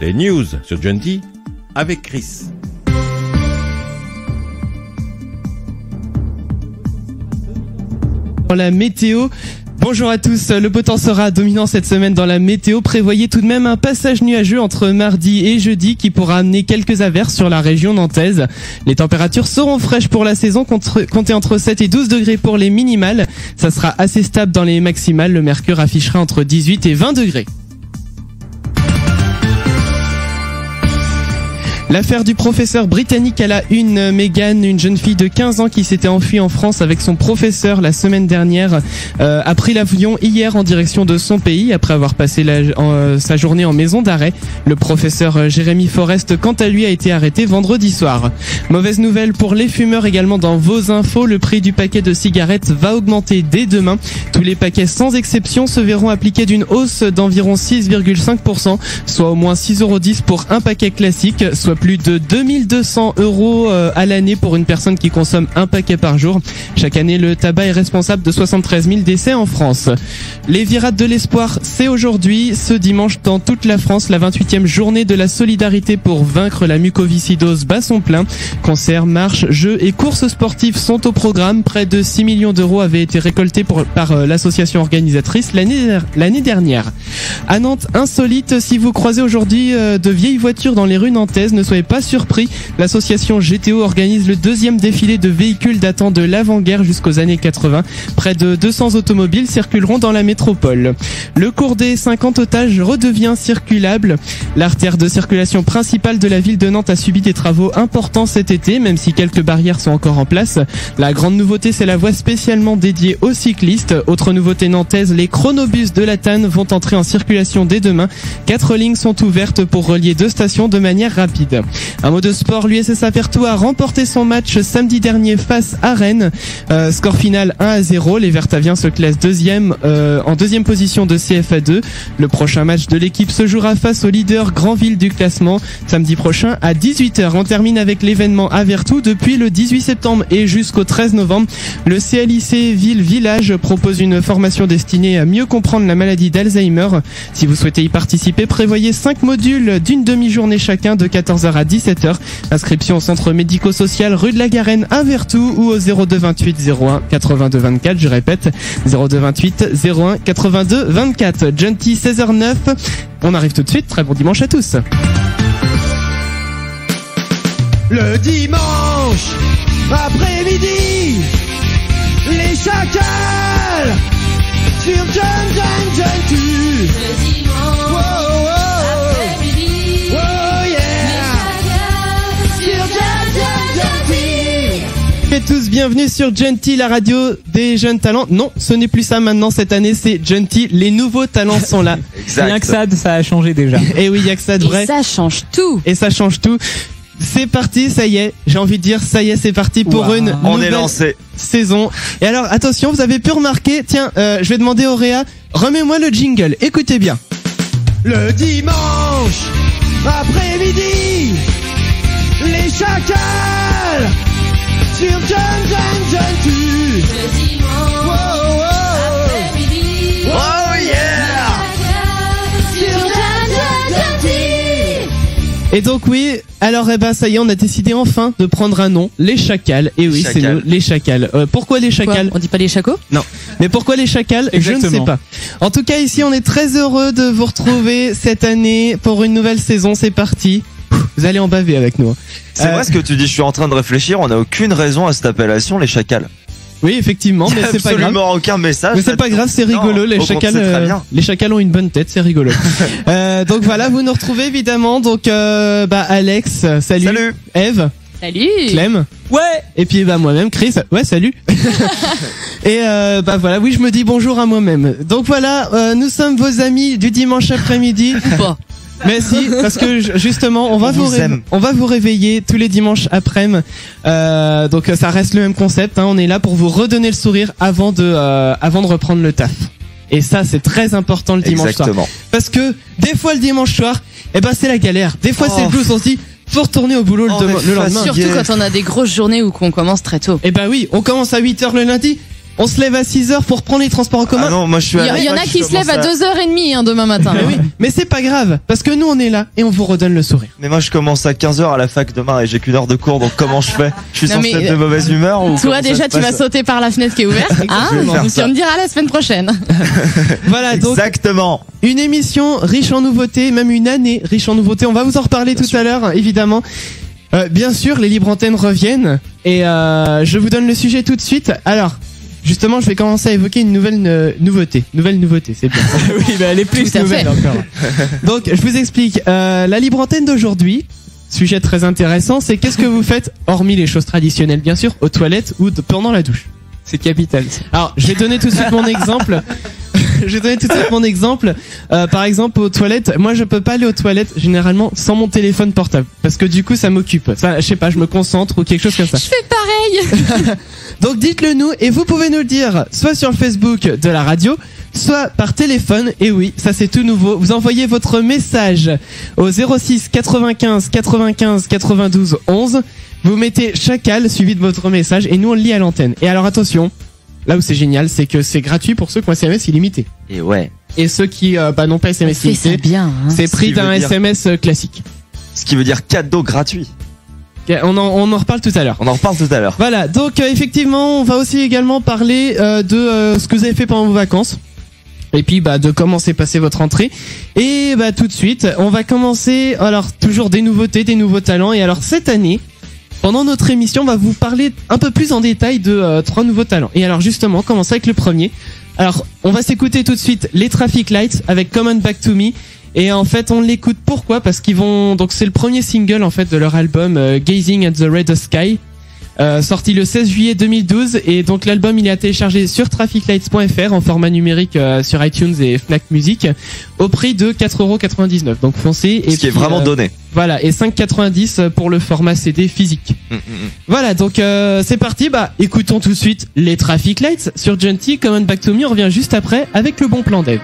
Les news sur Gentil avec Chris. Dans la météo. Bonjour à tous, le beau temps sera dominant cette semaine dans la météo. Prévoyez tout de même un passage nuageux entre mardi et jeudi qui pourra amener quelques averses sur la région nantaise. Les températures seront fraîches pour la saison, comptez entre 7 et 12 degrés pour les minimales. Ça sera assez stable dans les maximales, le mercure affichera entre 18 et 20 degrés. L'affaire du professeur britannique à la une, Meghan, une jeune fille de 15 ans qui s'était enfuie en France avec son professeur la semaine dernière, a pris l'avion hier en direction de son pays après avoir passé sa journée en maison d'arrêt. Le professeur Jérémy Forrest, quant à lui, a été arrêté vendredi soir. Mauvaise nouvelle pour les fumeurs également dans vos infos, le prix du paquet de cigarettes va augmenter dès demain. Tous les paquets sans exception se verront appliquer d'une hausse d'environ 6,5%, soit au moins 6,10€ pour un paquet classique, soit plus de 2200 € à l'année pour une personne qui consomme un paquet par jour. Chaque année, le tabac est responsable de 73 000 décès en France. Les virades de l'espoir, c'est aujourd'hui, ce dimanche dans toute la France, la 28e journée de la solidarité pour vaincre la mucoviscidose bat son plein. Concerts, marches, jeux et courses sportives sont au programme. Près de 6 millions d'euros avaient été récoltés par l'association organisatrice l'année dernière. À Nantes, insolite, si vous croisez aujourd'hui de vieilles voitures dans les rues nantaises, ne soyez pas surpris. L'association GTO organise le deuxième défilé de véhicules datant de l'avant-guerre jusqu'aux années 80. Près de 200 automobiles circuleront dans la métropole. Le cours des 50 otages redevient circulable. L'artère de circulation principale de la ville de Nantes a subi des travaux importants cet été, même si quelques barrières sont encore en place. La grande nouveauté, c'est la voie spécialement dédiée aux cyclistes. Autre nouveauté nantaise, les chronobus de la TAN vont entrer en circulation dès demain. 4 lignes sont ouvertes pour relier 2 stations de manière rapide. Un mot de sport, l'USS Avertou a remporté son match samedi dernier face à Rennes. Score final 1-0. Les Vertaviens se classent en deuxième position de CFA2. Le prochain match de l'équipe se jouera face au leader Granville du classement samedi prochain à 18h. On termine avec l'événement Avertou. Depuis le 18 septembre et jusqu'au 13 novembre, le CLIC Ville-Village propose une formation destinée à mieux comprendre la maladie d'Alzheimer. Si vous souhaitez y participer, prévoyez 5 modules d'une demi-journée chacun de 14h à 17h. Inscription au centre médico-social rue de la Garenne à Vertou ou au 02 28 01 82 24. Je répète, 02 28 01 82 24. Gentil 16h09. On arrive tout de suite. Très bon dimanche à tous. Le dimanche après-midi, les chacals sur Gentil. Le dimanche après-midi, oh yeah, sur Gentil. Et tous bienvenue sur Gentil, la radio des jeunes talents. Non, ce n'est plus ça maintenant cette année, c'est Gentil, les nouveaux talents sont là. Exact. Rien que ça a changé déjà. Et oui, il y a que ça de vrai. Et ça change tout. Et ça change tout. C'est parti, ça y est, j'ai envie de dire, ça y est, c'est parti pour Wow. une On est nouvelle lancé. saison. Et alors, attention, vous avez pu remarquer, tiens, je vais demander au Réa, remets-moi le jingle, écoutez bien. le dimanche après-midi, les chacals sur Gentil. Le dimanche après-midi, Oh yeah! sur Gentil. Et donc oui, alors ça y est, on a décidé enfin de prendre un nom, les Chacals. Et oui, c'est Chacals. nous, les Chacals. Pourquoi les Chacals? On dit pas les chacos? Non. Mais pourquoi les Chacals? Je ne sais Exactement. pas. En tout cas, ici, on est très heureux de vous retrouver cette année pour une nouvelle saison. C'est parti. Vous allez en baver avec nous. C'est vrai ce que tu dis, je suis en train de réfléchir, on n'a aucune raison à cette appellation, les chacals. Oui, effectivement, mais c'est pas grave. Absolument aucun message. Mais c'est pas grave, c'est rigolo. Non, Les chacals ont une bonne tête, c'est rigolo. Donc voilà, vous nous retrouvez évidemment. Donc Alex, salut. Salut. Eve, Salut. Clem. Ouais. Et puis moi-même, Chris. Ouais, salut. Et voilà, oui, je me dis bonjour à moi-même. Donc voilà, nous sommes vos amis du dimanche après-midi. Pas. Mais si, parce que justement, on va vous réveiller tous les dimanches après-midi. Donc ça reste le même concept. Hein, on est là pour vous redonner le sourire avant de reprendre le taf. Et ça, c'est très important le dimanche soir. Exactement. Parce que des fois le dimanche soir, c'est la galère. Des fois c'est le blues. On se dit, faut retourner au boulot le lendemain. Surtout quand on a des grosses journées ou qu'on commence très tôt. Et oui, on commence à 8h le lundi. On se lève à 6h pour prendre les transports en commun. Ah non, moi je suis à Il y en a qui se lèvent à 2h30 demain matin. Mais oui, mais c'est pas grave, parce que nous on est là et on vous redonne le sourire. Mais moi je commence à 15h à la fac demain et j'ai qu'une heure de cours, donc comment je fais? Je suis Non, censé mais, être de mauvaise humeur ou Toi comment ça déjà se tu vas passe sauter par la fenêtre qui est ouverte. Hein, Je vais faire donc ça. on me dira la semaine prochaine. Voilà, donc Exactement. une émission riche en nouveautés, même une année riche en nouveautés. On va vous en reparler tout à l'heure, évidemment. Bien sûr, les libres antennes reviennent et je vous donne le sujet tout de suite. Alors, justement, je vais commencer à évoquer une nouvelle nouveauté. Nouvelle nouveauté, c'est bien. Oui, bah elle est plus Tout à nouvelle fait. encore. Donc, je vous explique. La libre antenne d'aujourd'hui, sujet très intéressant, c'est qu'est-ce que vous faites, hormis les choses traditionnelles, bien sûr, aux toilettes ou pendant la douche. C'est capital. Ça. Alors, je vais donner tout de suite mon exemple. Je vais donner tout de suite mon exemple. Par exemple, aux toilettes, moi je peux pas aller aux toilettes généralement sans mon téléphone portable parce que du coup ça m'occupe. Ça, je sais pas, je me concentre ou quelque chose comme ça. Je fais pareil. Donc dites-le nous et vous pouvez nous le dire soit sur le Facebook de la radio, soit par téléphone. Et oui, ça c'est tout nouveau. Vous envoyez votre message au 06 95 95 92 11. Vous mettez Chacal suivi de votre message et nous on le lit à l'antenne. Et alors attention, là où c'est génial, c'est que c'est gratuit pour ceux qui ont SMS illimité. Et ouais. Et ceux qui n'ont pas SMS Fais ça illimité, bien. Hein. c'est Ce prix qui d'un veut dire- SMS classique. Ce qui veut dire cadeau gratuit. Ok, on en reparle tout à l'heure. On en reparle tout à l'heure. Voilà, donc effectivement, on va aussi également parler de ce que vous avez fait pendant vos vacances. Et puis de comment s'est passée votre rentrée. Et tout de suite, on va commencer, alors toujours des nouveautés, des nouveaux talents. Et alors cette année, pendant notre émission, on va vous parler un peu plus en détail de 3 nouveaux talents. Et alors justement, commencer avec le premier. Alors, on va s'écouter tout de suite les Traffic Lights avec Come On Back to Me. Et en fait, on l'écoute pourquoi? Parce qu'ils vont, donc c'est le premier single en fait de leur album Gazing at the Red Sky, sorti le 16 juillet 2012. Et donc l'album il est à télécharger sur trafficlights.fr en format numérique sur iTunes et Fnac Music au prix de 4,99€. Donc foncez. Ce qui est vraiment donné. Voilà, et 5,90€ pour le format CD physique. Voilà, donc c'est parti. Écoutons tout de suite les Traffic Lights sur Genty, Come On Back to Me. On revient juste après avec le bon plan d'Eve.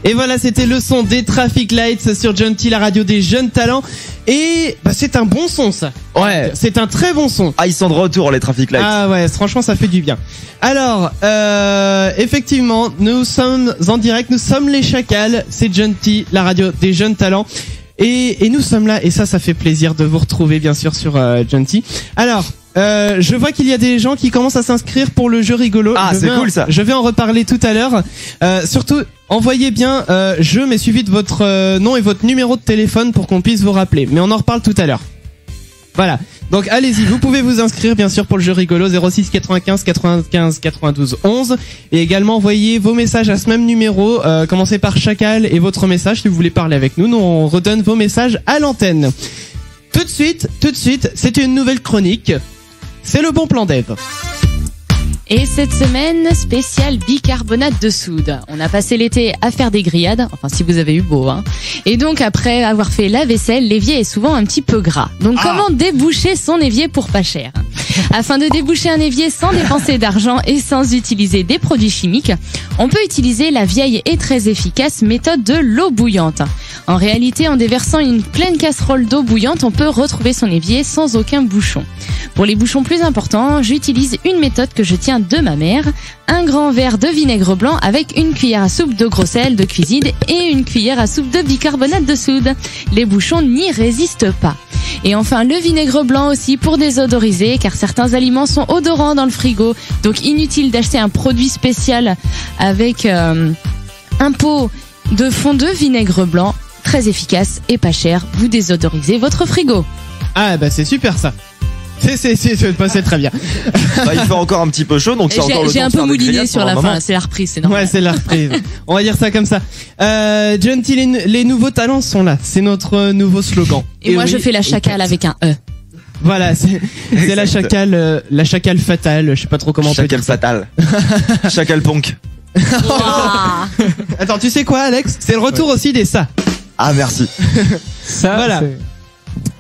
Et voilà, c'était le son des Traffic Lights sur Genty, la radio des jeunes talents. Et c'est un bon son ça. Ouais. C'est un très bon son. Ah, ils sont de retour les Traffic Lights. Ah ouais, franchement ça fait du bien. Alors, effectivement, nous sommes en direct, nous sommes les Chacals, c'est Genty, la radio des jeunes talents. Et nous sommes là, et ça fait plaisir de vous retrouver bien sûr sur Genty. Alors, je vois qu'il y a des gens qui commencent à s'inscrire pour le jeu rigolo. Ah, c'est cool ça. Je vais en reparler tout à l'heure. Surtout, envoyez bien jeu mais suivi de votre nom et votre numéro de téléphone pour qu'on puisse vous rappeler. Mais on en reparle tout à l'heure. Voilà. Donc allez-y, vous pouvez vous inscrire bien sûr pour le jeu rigolo 06 95 95 92 11 et également envoyer vos messages à ce même numéro, commencez par Chacal et votre message si vous voulez parler avec nous. Nous on redonne vos messages à l'antenne. Tout de suite, c'est une nouvelle chronique. C'est le bon plan d'Eve. Et cette semaine, spécial bicarbonate de soude. On a passé l'été à faire des grillades, enfin si vous avez eu beau, hein. Et donc après avoir fait la vaisselle, l'évier est souvent un petit peu gras. Donc comment déboucher son évier pour pas cher? Afin de déboucher un évier sans dépenser d'argent et sans utiliser des produits chimiques, on peut utiliser la vieille et très efficace méthode de l'eau bouillante. En réalité, en déversant une pleine casserole d'eau bouillante, on peut retrouver son évier sans aucun bouchon. Pour les bouchons plus importants, j'utilise une méthode que je tiens de ma mère, un grand verre de vinaigre blanc avec une cuillère à soupe de gros sel de cuisine et une cuillère à soupe de bicarbonate de soude. Les bouchons n'y résistent pas. Et enfin le vinaigre blanc aussi pour désodoriser car certains aliments sont odorants dans le frigo, donc inutile d'acheter un produit spécial avec un pot de fond de vinaigre blanc, très efficace et pas cher, vous désodorisez votre frigo. Ah c'est super ça. C'est très bien. Il fait encore un petit peu chaud, donc c'est encore le temps J'ai un de faire peu des mouliné grillades sur pendant la un fin, moment. c'est la reprise, c'est normal. Ouais, c'est la reprise. On va dire ça comme ça. Genty, les nouveaux talents sont là. C'est notre nouveau slogan. Et moi oui, je fais la chacale avec un E. Voilà, c'est la chacale fatale. Je sais pas trop comment on peut Chacal dire ça. fatal. Chacal punk. Ouah. Attends, tu sais quoi, Alex? C'est le retour aussi des ça. Ah, merci. Ça, Voilà. c'est-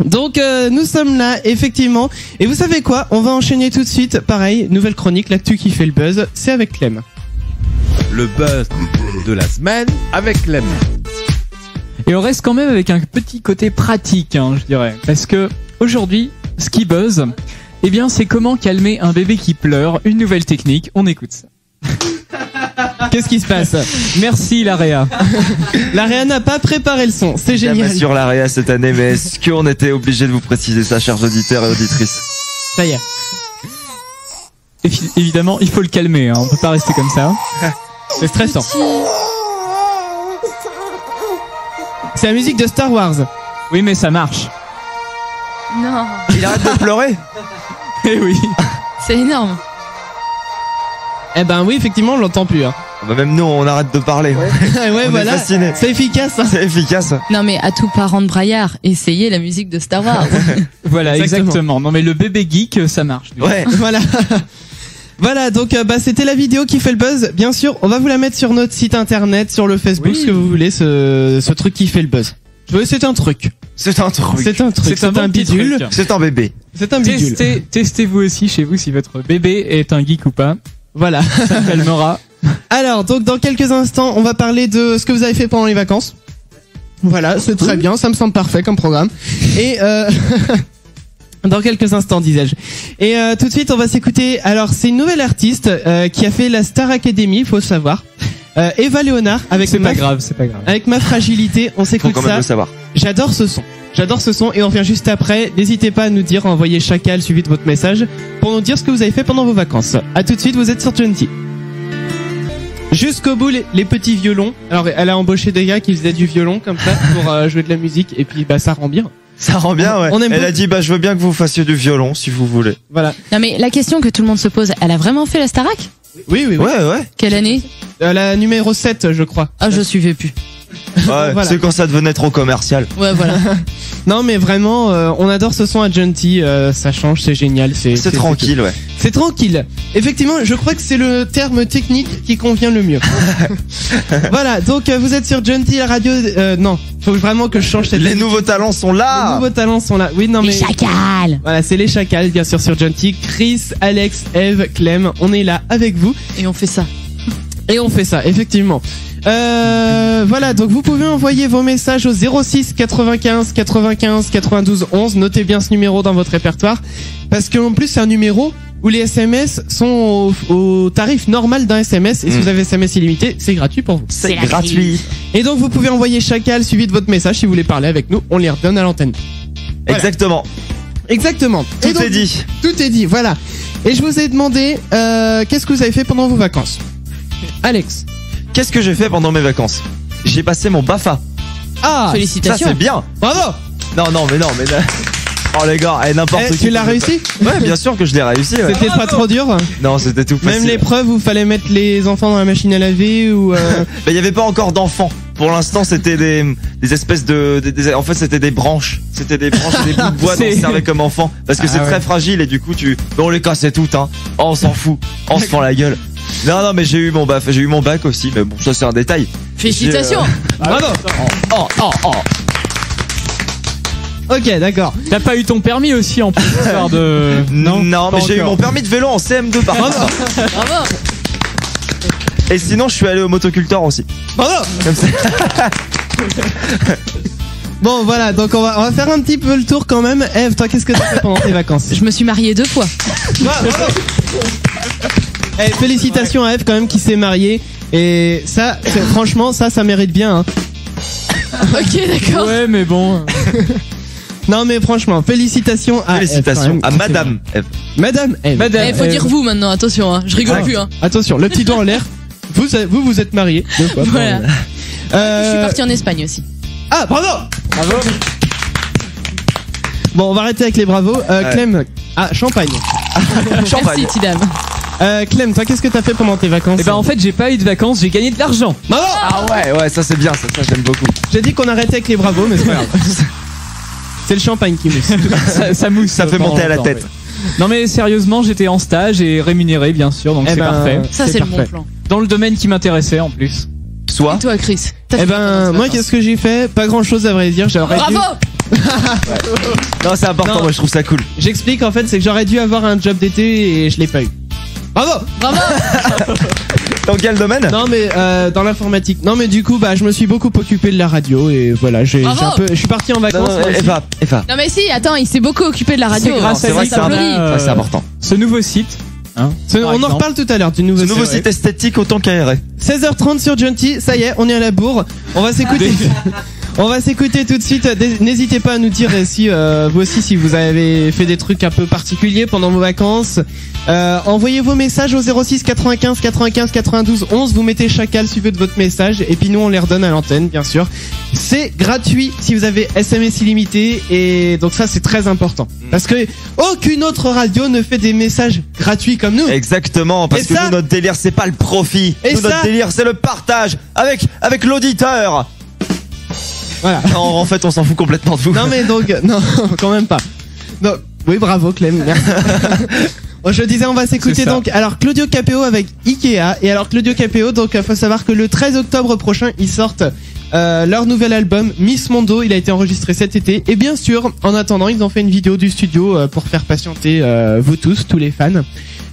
Donc nous sommes là, effectivement. Et vous savez quoi? On va enchaîner tout de suite. Pareil, nouvelle chronique, l'actu qui fait le buzz. C'est avec Clem. Le buzz de la semaine avec Clem. Et on reste quand même avec un petit côté pratique, hein, je dirais. Parce que aujourd'hui, ce qui buzz, Eh bien, c'est comment calmer un bébé qui pleure. Une nouvelle technique. On écoute ça. Qu'est-ce qui se passe? Merci, Laréa. La Réa n'a pas préparé le son, c'est génial. Jamais sur la réa cette année, mais est-ce qu'on était obligé de vous préciser ça, chers auditeurs et auditrices? Ça y est. Évidemment, il faut le calmer. Hein. On peut pas rester comme ça. C'est stressant. C'est la musique de Star Wars. Oui, mais ça marche. Non, Il arrête de pleurer? Eh oui. c'est énorme. Eh ben oui, effectivement, on l'entend plus. Hein. Bah même nous, on arrête de parler. Ouais, On est voilà. fascinés. C'est efficace. Hein. C'est efficace. Non mais à tout parent de braillard, essayez la musique de Star Wars. Voilà, exactement. Non, mais le bébé geek, ça marche. Ouais. Voilà. Voilà, donc c'était la vidéo qui fait le buzz. Bien sûr, on va vous la mettre sur notre site internet, sur le Facebook, Oui. ce que vous voulez, ce truc qui fait le buzz. C'est un truc. C'est un truc. C'est un truc. C'est un bon petit bidule. truc. C'est un bébé. C'est un bidule. Testez-vous aussi chez vous si votre bébé est un geek ou pas. Voilà. Ça calmera. Alors, donc dans quelques instants, on va parler de ce que vous avez fait pendant les vacances. Voilà, c'est très bien, ça me semble parfait comme programme. Et dans quelques instants, disais-je. Et tout de suite, on va s'écouter. Alors, c'est une nouvelle artiste qui a fait la Star Academy, il faut savoir. Eva Léonard avec C'est pas grave, c'est pas grave. avec ma fragilité, on Faut s'écoute quand même ça. le savoir. J'adore ce son. J'adore ce son et on revient juste après. N'hésitez pas à nous dire, envoyez Chacal suivi de votre message pour nous dire ce que vous avez fait pendant vos vacances. À tout de suite, vous êtes sur Twenty. Jusqu'au bout, les petits violons. Alors, elle a embauché des gars qui faisaient du violon comme ça pour jouer de la musique et puis ça rend bien. Ça rend bien, ouais. On aime Elle a beaucoup. dit, bah, je veux bien que vous fassiez du violon, si vous voulez. Voilà. Non mais la question que tout le monde se pose, elle a vraiment fait la Starac? Oui, oui, oui. Ouais, ouais. Quelle année? La numéro 7, je crois. Ah je suivais plus. Ouais, Voilà. c'est quand ça devenait trop commercial. Ouais voilà. Non, mais vraiment, on adore ce son à Genty. Ça change, c'est génial. C'est tranquille, ouais. C'est tranquille. Effectivement, je crois que c'est le terme technique qui convient le mieux. Voilà, donc vous êtes sur Genty, la radio. Non, faut vraiment que je change cette. Les nouveaux talents sont Les là. nouveaux talents sont là. Oui, non mais. Les chacals. Voilà, c'est les chacals, bien sûr, sur Genty. Chris, Alex, Eve, Clem, on est là avec vous. Et on fait ça. Et on fait ça, effectivement. Voilà, donc vous pouvez envoyer vos messages au 06 95 95 92 11. Notez bien ce numéro dans votre répertoire. Parce qu'en plus, c'est un numéro où les SMS sont au tarif normal d'un SMS. Et si vous avez SMS illimité, c'est gratuit pour vous. C'est la gratuit. Et donc, vous pouvez envoyer Chacal suivi de votre message si vous voulez parler avec nous. On les redonne à l'antenne. Voilà. Exactement. Exactement. Et Tout donc, est dit. Tout est dit, voilà. Et je vous ai demandé, qu'est-ce que vous avez fait pendant vos vacances? Alex. Qu'est-ce que j'ai fait pendant mes vacances? J'ai passé mon BAFA. Ah, Ça, Félicitations. c'est bien. bravo. Non, mais. Oh, les gars, n'importe Eh, qui. tu l'as réussi? Ouais, bien sûr que je l'ai réussi. Ouais. C'était pas trop dur? Non, c'était tout facile. Même l'épreuve où fallait mettre les enfants dans la machine à laver ou Il y avait pas encore d'enfants. Pour l'instant, c'était des espèces en fait, c'était des branches. C'était des branches, des bouts de bois dont on servait comme enfant. Parce que c'est très fragile et du coup, on les cassait toutes, hein. Oh, on s'en fout. On se fend la gueule. Non, mais j'ai eu mon bac aussi. Mais bon, ça, c'est un détail. Félicitations. bravo. Ok, d'accord. T'as pas eu ton permis aussi en plus, histoire de... Non, pas mais j'ai eu encore. mon permis de vélo en CM2 par contre. Bravo. Et sinon, je suis allé au motoculteur aussi. Bravo. Comme ça. Bon, voilà, donc on va faire un petit peu le tour quand même. Eve, toi, qu'est-ce que t'as fait pendant tes vacances? Je me suis mariée 2 fois. Bravo. Eh, félicitations à Eve quand même qui s'est mariée. Et ça, franchement, ça mérite bien. Hein. Ok d'accord. Ouais, mais bon... Non mais franchement, félicitations à Eve, quand même. à Madame Eve. Madame Eve. Eh, faut dire vous maintenant, attention, hein. Je rigole plus, hein. Attention, le petit doigt en l'air. Vous êtes mariés 2 fois. Voilà. Je suis Euh, partie en Espagne aussi. Ah, bravo. Bon, on va arrêter avec les bravos. Clem, champagne. Champagne. Merci Tidam. Clem, toi, qu'est-ce que t'as fait pendant tes vacances? Eh ben en fait, j'ai pas eu de vacances, j'ai gagné de l'argent. Bravo. Ah ouais, ça c'est bien, ça j'aime beaucoup. J'ai dit qu'on arrêtait avec les bravos, mais c'est pas grave. C'est le champagne qui mousse. Ça mousse. Ça fait pendant monter à la longtemps, tête. oui. Non mais sérieusement, j'étais en stage et rémunéré bien sûr, donc Eh c'est ben, parfait. Ça c'est le bon parfait. plan. Dans le domaine qui m'intéressait en plus. Soit. Et toi Chris? T'as Eh fait quoi pendant ben, tes moi, vacances? qu'est-ce que j'ai fait? Pas grand chose à vrai dire. J'aurais dû... Bravo. Non, c'est important, Non. moi je trouve ça cool. J'explique, en fait, c'est que j'aurais dû avoir un job d'été et je l'ai pas eu. Bravo. Bravo. Dans quel domaine? Non mais dans l'informatique. Non mais du coup je me suis beaucoup occupé de la radio et voilà je suis parti en vacances. Non, Eva. Non mais si, attends, il s'est beaucoup occupé de la radio. C'est grâce à vrai lui que c'est qu'on a, c'est important. Ce nouveau site. Hein, On en exemple. reparle tout à l'heure du nouveau Ce nouveau site esthétique autant qu'aéré. 16h30 sur Junty, ça y est, on est à la bourre. On va s'écouter. On va s'écouter tout de suite. N'hésitez pas à nous dire si vous aussi si vous avez fait des trucs un peu particuliers pendant vos vacances. Envoyez vos messages au 06 95 95 92 11. Vous mettez chacal suivi de votre message et puis nous on les redonne à l'antenne bien sûr. C'est gratuit si vous avez SMS illimité et donc ça c'est très important parce que aucune autre radio ne fait des messages gratuits comme nous. Exactement, parce Et que ça- nous, notre délire, c'est pas le profit. Et Nous, ça- notre délire, c'est le partage avec l'auditeur. Voilà. Non, en fait, on s'en fout complètement de vous. Non mais donc non quand même pas. Donc oui bravo Clem. Merci. Je disais on va s'écouter C'est ça. donc alors Claudio Capéo avec Ikea et alors Claudio Capéo donc faut savoir que le 13 octobre prochain ils sortent leur nouvel album Miss Mondo, il a été enregistré cet été et bien sûr en attendant ils ont fait une vidéo du studio pour faire patienter vous tous les fans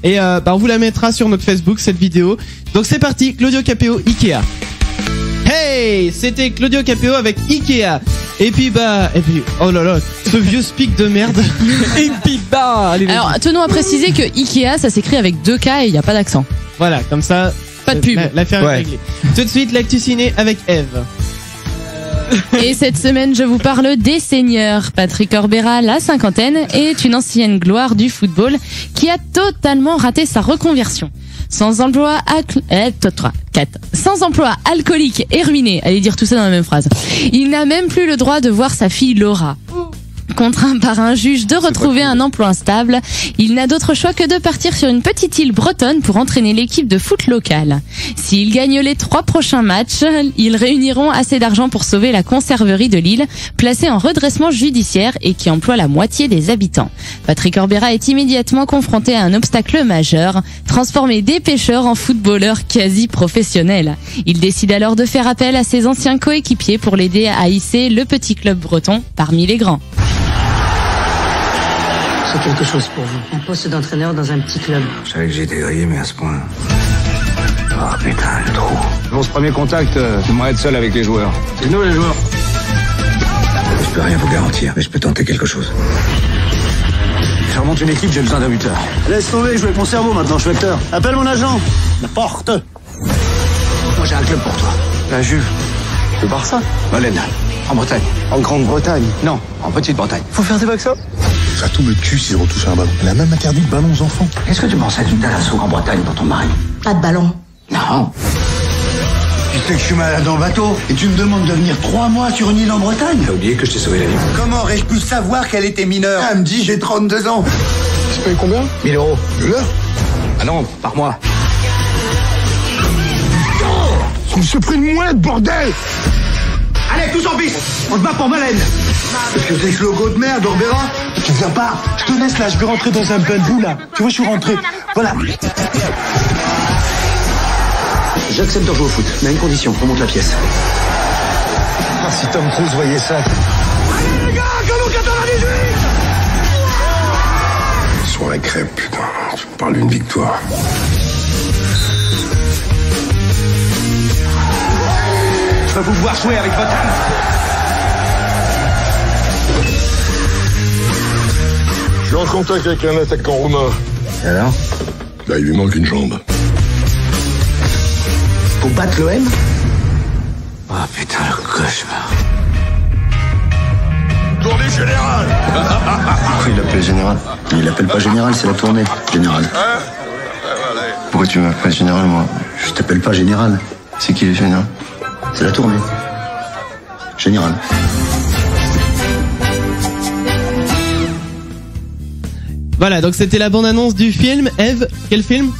et on vous la mettra sur notre Facebook cette vidéo. Donc c'est parti, Claudio Capéo Ikea. Hey, c'était Claudio Capéo avec Ikea. Et puis oh là là, ce vieux speak de merde. Et puis allez, vas-y. Alors, tenons à préciser que Ikea, ça s'écrit avec 2 K et il n'y a pas d'accent. Voilà, comme ça. Pas de pub. L'affaire est Ouais. réglée. Tout de suite, l'actu ciné avec Eve. Et cette semaine, je vous parle des seniors. Patrick Orbera, la cinquantaine, est une ancienne gloire du football qui a totalement raté sa reconversion. Sans emploi, sans emploi alcoolique et ruiné. Allez dire tout ça dans la même phrase. Il n'a même plus le droit de voir sa fille Laura. Contraint par un juge de retrouver un emploi stable, il n'a d'autre choix que de partir sur une petite île bretonne pour entraîner l'équipe de foot locale. S'il gagne les 3 prochains matchs, ils réuniront assez d'argent pour sauver la conserverie de l'île, placée en redressement judiciaire et qui emploie la moitié des habitants. Patrick Orbera est immédiatement confronté à un obstacle majeur, transformer des pêcheurs en footballeurs quasi professionnels. Il décide alors de faire appel à ses anciens coéquipiers pour l'aider à hisser le petit club breton parmi les grands. C'est quelque chose pour vous. Un poste d'entraîneur dans un petit club. Je savais que j'étais grillé, mais à ce point. Oh putain, le trou. Pour ce premier contact, j'aimerais être seul avec les joueurs. C'est nous les joueurs. Je peux rien vous garantir, mais je peux tenter quelque chose. Je remonte une équipe, j'ai besoin d'un buteur. Laisse tomber, je joue avec mon cerveau maintenant, je suis acteur. Appelle mon agent. La porte. Moi j'ai un club pour toi. La Juve. Le Barça. Valène, en Bretagne. En Grande-Bretagne. Non, en Petite-Bretagne. Faut faire des vaccins. Ça tout me tue s'ils retouchent un ballon. Elle a même interdit le ballon aux enfants. Qu'est-ce que tu penses à du Talasso en Bretagne pour ton mari? Pas de ballon. Non. Tu sais que je suis malade dans le bateau et tu me demandes de venir 3 mois sur une île en Bretagne. T'as oublié que je t'ai sauvé la vie. Comment aurais-je pu savoir qu'elle était mineure? Elle me dit j'ai 32 ans. Tu payes combien? 1000 euros. De l'heure? Ah non, par mois. On se pris une mouette, bordel! Allez, tous en piste. On se bat pour Valène. Qu'est-ce que c'est que ce logo de merde, Orbera? Tu viens pas? Je te laisse là, je vais rentrer dans un bain de boue là. Tu vois, je suis rentré. Voilà. J'accepte de jouer au foot, mais à une condition, on monte la pièce. Ah, si Tom Cruise voyait ça. Soirée crêpe, putain. Tu me parles d'une victoire. Je veux vous voir jouer avec votre âme. Je suis en contact avec un attaquant roumain. Et alors? Bah, il lui manque une jambe. Pour battre l'OM? Oh putain, le cauchemar. Tournée générale. Pourquoi il l'appelle général? Il l'appelle pas général, c'est la tournée. Général. Pourquoi tu m'appelles général, moi? Je t'appelle pas général. C'est qui le général? C'est la tournée. Général. Voilà, donc c'était la bande-annonce du film. Eve, quel film?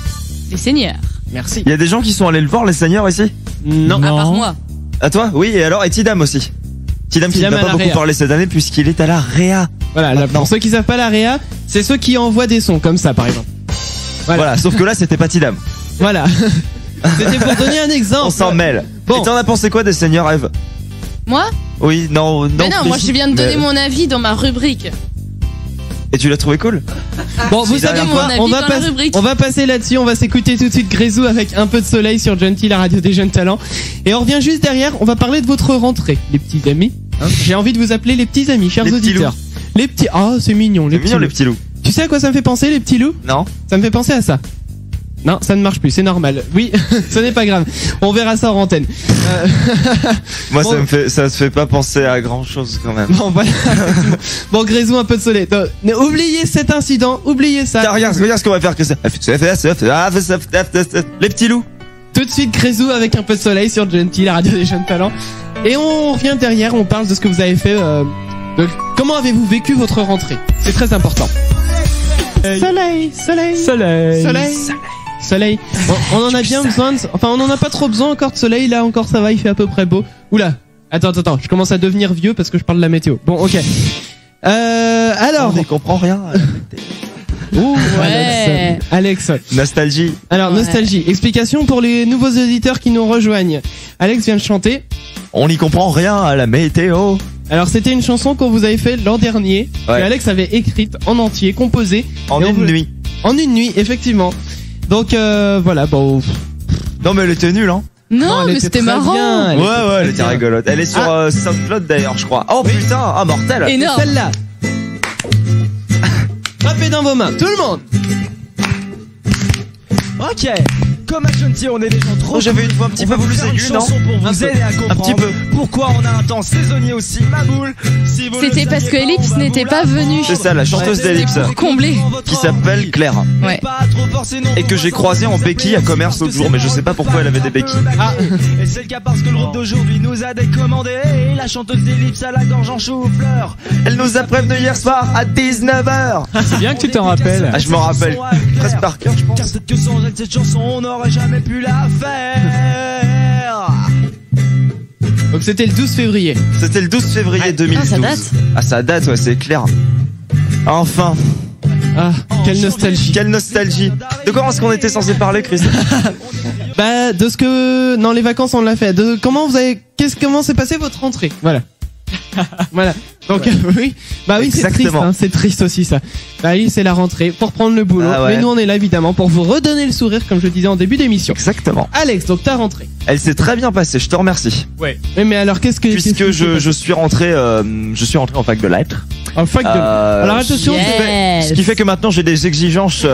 Les seniors. Merci. Il y a des gens qui sont allés le voir, les seigneurs ici? Non. À part moi. À toi? Oui, et alors, et Tidam aussi. Tidam qui Tidam n'a à pas la beaucoup Réa. parlé cette année puisqu'il est à la Réa. Voilà, là, pour ceux qui savent pas la réa, c'est ceux qui envoient des sons comme ça par exemple. Voilà, sauf que là, c'était pas Tidam. Voilà. C'était pour donner un exemple. On s'en mêle. Bon. Et t'en as pensé quoi des seigneurs, Eve? Moi? Oui, non, non. Mais non, moi je viens de donner mais- mon avis dans ma rubrique. Et tu l'as trouvé cool? Bon, vous Si, savez dernière quoi, fois. on va passer là-dessus, on va s'écouter tout de suite Grézou avec un peu de soleil sur Gentil, la radio des jeunes talents. Et on revient juste derrière, on va parler de votre rentrée, les petits amis. Hein, j'ai envie de vous appeler les petits amis, chers Les petits auditeurs. Les petits, ah, c'est mignon, les C'est petits mignon loups. les petits loups. Tu sais à quoi ça me fait penser, les petits loups? Non? Ça me fait penser à ça. Non, ça ne marche plus, c'est normal. Oui, ce n'est pas grave. On verra ça en antenne. Moi Bon. ça se fait pas penser à grand chose quand même. Bon, voilà. Bon, Grézou, un peu de soleil. Oubliez cet incident, oubliez ça. Tiens, regarde ce qu'on va faire que ça. Les petits loups. Tout de suite, Grézou avec un peu de soleil sur Gentil, la radio des jeunes talents. Et on revient derrière, on parle de ce que vous avez fait. Comment avez-vous vécu votre rentrée? C'est très important. Soleil, soleil, Soleil. soleil. Soleil. Bon, on en a bien besoin. Enfin, on en a pas trop besoin encore de soleil. Là encore, ça va. Il fait à peu près beau. Oula. Attends. Je commence à devenir vieux parce que je parle de la météo. Bon, ok. Alors. On n'y comprend rien. Ouh, Ouais. Alex. Nostalgie. Alors, Ouais. nostalgie. Explication pour les nouveaux auditeurs qui nous rejoignent. Alex vient de chanter. On n'y comprend rien à la météo. Alors, c'était une chanson qu'on vous avait fait l'an dernier. Ouais. Que Alex avait écrite en entier, composée. En Et on une vous- nuit. En une nuit, effectivement. Donc, voilà. Bon. Non mais elle était nulle hein. Non, elle mais était c'était très marrant. bien, elle Ouais était ouais très elle était bien. rigolote. Elle est sur SoundCloud d'ailleurs je crois. Oh putain, ah mortel. Énorme. Celle-là. Frappez dans vos mains, tout le monde. Ok, comme à Gentil, on est des gens trop. Oh, j'avais une voix un petit On peu va vous plus faire une aiguë, non? chanson pour Un vous peu. aider à comprendre petit peu. pourquoi on a un temps saisonnier aussi. Ma boule. Si vous le C'était parce saviez que pas, Ellipse on va n'était vous pas l'apprendre. venue. C'est ça la chanteuse Ouais, d'Ellipse. Pour combler. Qui s'appelle Claire. Ouais. Pas trop fort, sinon Et on que va j'ai croisé en s'en béquille à commerce l'autre jour, mais je sais pas pourquoi elle avait des béquilles. Ah. Et c'est le cas parce que le groupe d'aujourd'hui nous a décommandé. Et la chanteuse d'Ellipse à la gorge en chou-fleur. Elle nous a prévenu hier soir à 19h. C'est bien que tu t'en rappelles. Ah je m'en rappelle presque par cœur je pense. Car peut-être que sans elle cette chanson on n'aurait jamais pu la faire. Donc, c'était le 12 février. C'était le 12 février 2012. ça date. Ah ça date ouais c'est clair. Enfin, Ah, quelle nostalgie. quelle nostalgie. De quoi est-ce qu'on était censé parler Chris? Bah, de ce que, non, les vacances, on l'a fait. De comment vous avez, comment s'est passé votre rentrée? Voilà. Voilà. Donc, oui. Bah oui, c'est triste, Exactement. hein, c'est triste aussi, ça. Bah oui, c'est la rentrée. Pour prendre le boulot. Ah ouais. Mais nous, on est là, évidemment, pour vous redonner le sourire, comme je le disais en début d'émission. Exactement. Alex, donc, ta rentrée. Elle s'est très bien passée, je te remercie. Oui, mais alors, qu'est-ce que, Puisque je suis rentré en fac de lettres. en fac de, alors, attention, Yes. Ce qui fait que maintenant j'ai des exigences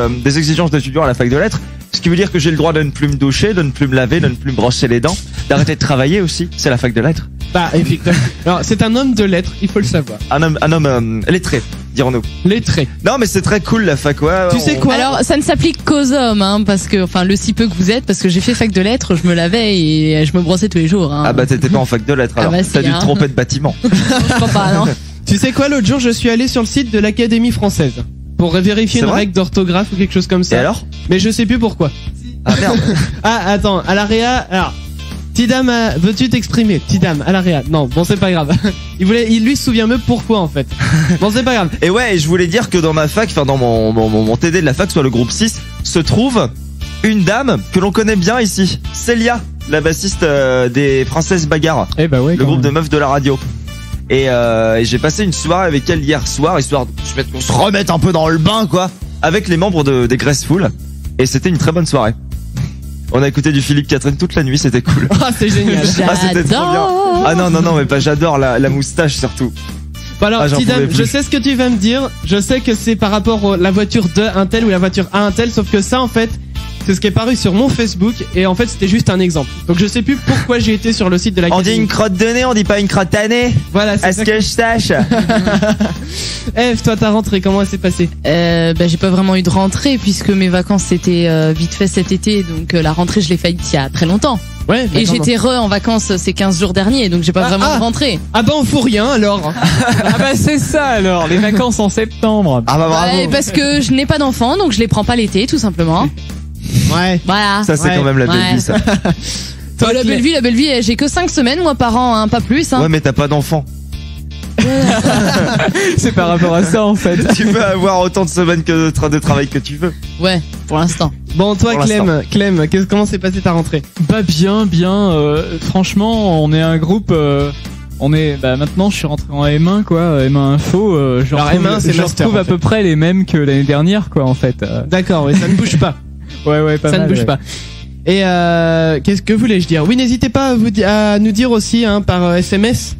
d'étudiant à la fac de lettres. Ce qui veut dire que j'ai le droit de ne plus me doucher, de ne plus me laver, de ne plus me brosser les dents, d'arrêter de travailler aussi. C'est la fac de lettres. bah, effectivement. Alors, c'est un homme de lettres, il faut le savoir. Un homme lettré, dirons-nous. Lettré. Non mais c'est très cool la fac, ouais. Tu sais quoi? Alors, ça ne s'applique qu'aux hommes, hein, parce que, enfin, le si peu que vous êtes, parce que j'ai fait fac de lettres, je me lavais et je me brossais tous les jours. Hein. Ah bah t'étais pas en fac de lettres Ah alors. bah si, T'as dû hein. te tromper de bâtiment. Je crois pas, non. Tu sais quoi, l'autre jour, je suis allé sur le site de l'Académie française. Pour vérifier C'est une vrai règle d'orthographe ou quelque chose comme ça. Et alors? Mais je sais plus pourquoi. Ah merde. Ah, attends, à la réa, alors. Tidam, veux-tu t'exprimer? Tidam, à la réa. Non, bon, c'est pas grave. Il lui se souvient même pourquoi, en fait. Bon, c'est pas grave. Et ouais, et je voulais dire que dans ma fac, enfin dans mon TD de la fac, soit le groupe 6, se trouve une dame que l'on connaît bien ici. Célia, la bassiste des Princesses Bagarre. Eh bah ouais. Le groupe de meufs de la radio. Et j'ai passé une soirée avec elle hier soir, histoire qu'on se remette un peu dans le bain, quoi, avec les membres des Graceful. Et c'était une très bonne soirée. On a écouté du Philippe Catherine toute la nuit, c'était cool. Ah, c'est génial. Ah, c'était trop bien. J'adore. Ah non, mais pas j'adore la moustache surtout. Bon, alors, Ah, j'en Tidam, pouvais plus. je sais ce que tu vas me dire. Je sais que c'est par rapport à la voiture de un tel ou la voiture à un tel, sauf que ça, en fait, c'est ce qui est paru sur mon Facebook. Et en fait, c'était juste un exemple. Donc, je sais plus pourquoi j'ai été sur le site de On dit l'Académie. une crotte de nez, on dit pas une crotte à nez. Voilà, c'est Est-ce ça. que je sache? Eve, toi, ta rentrée, comment elle s'est passée? Bah, j'ai pas vraiment eu de rentrée puisque mes vacances c'était vite fait cet été, donc la rentrée je l'ai faite il y a très longtemps. Ouais, Et d'accord, j'étais en vacances ces 15 jours derniers, donc j'ai pas vraiment de rentrée. Ah bah, on fout rien, alors. Ah bah c'est ça alors, les vacances en septembre. Ah bah bravo. Ouais, parce que je n'ai pas d'enfants, donc je les prends pas l'été, tout simplement. Ouais. Voilà. Ça c'est Ouais. quand même la belle Ouais. vie ça. Toi, la belle vie, j'ai que 5 semaines moi par an, hein, pas plus. Hein. Ouais mais t'as pas d'enfant. C'est par rapport à ça en fait. Tu peux avoir autant de semaines que de travail que tu veux. Ouais, pour l'instant. Bon, toi, Pour Clem, comment s'est passée ta rentrée? Bah bien. Franchement, on est un groupe maintenant je suis rentré en M1 quoi, M1 Info. Je Alors, retrouve, M1, c'est je master, retrouve en à fait. peu près les mêmes que l'année dernière quoi en fait. D'accord, ouais, ça ne bouge pas. Ouais, pas Ça mal, ne bouge ouais. pas. Et qu'est-ce que voulais-je dire? Oui, n'hésitez pas à nous dire aussi par SMS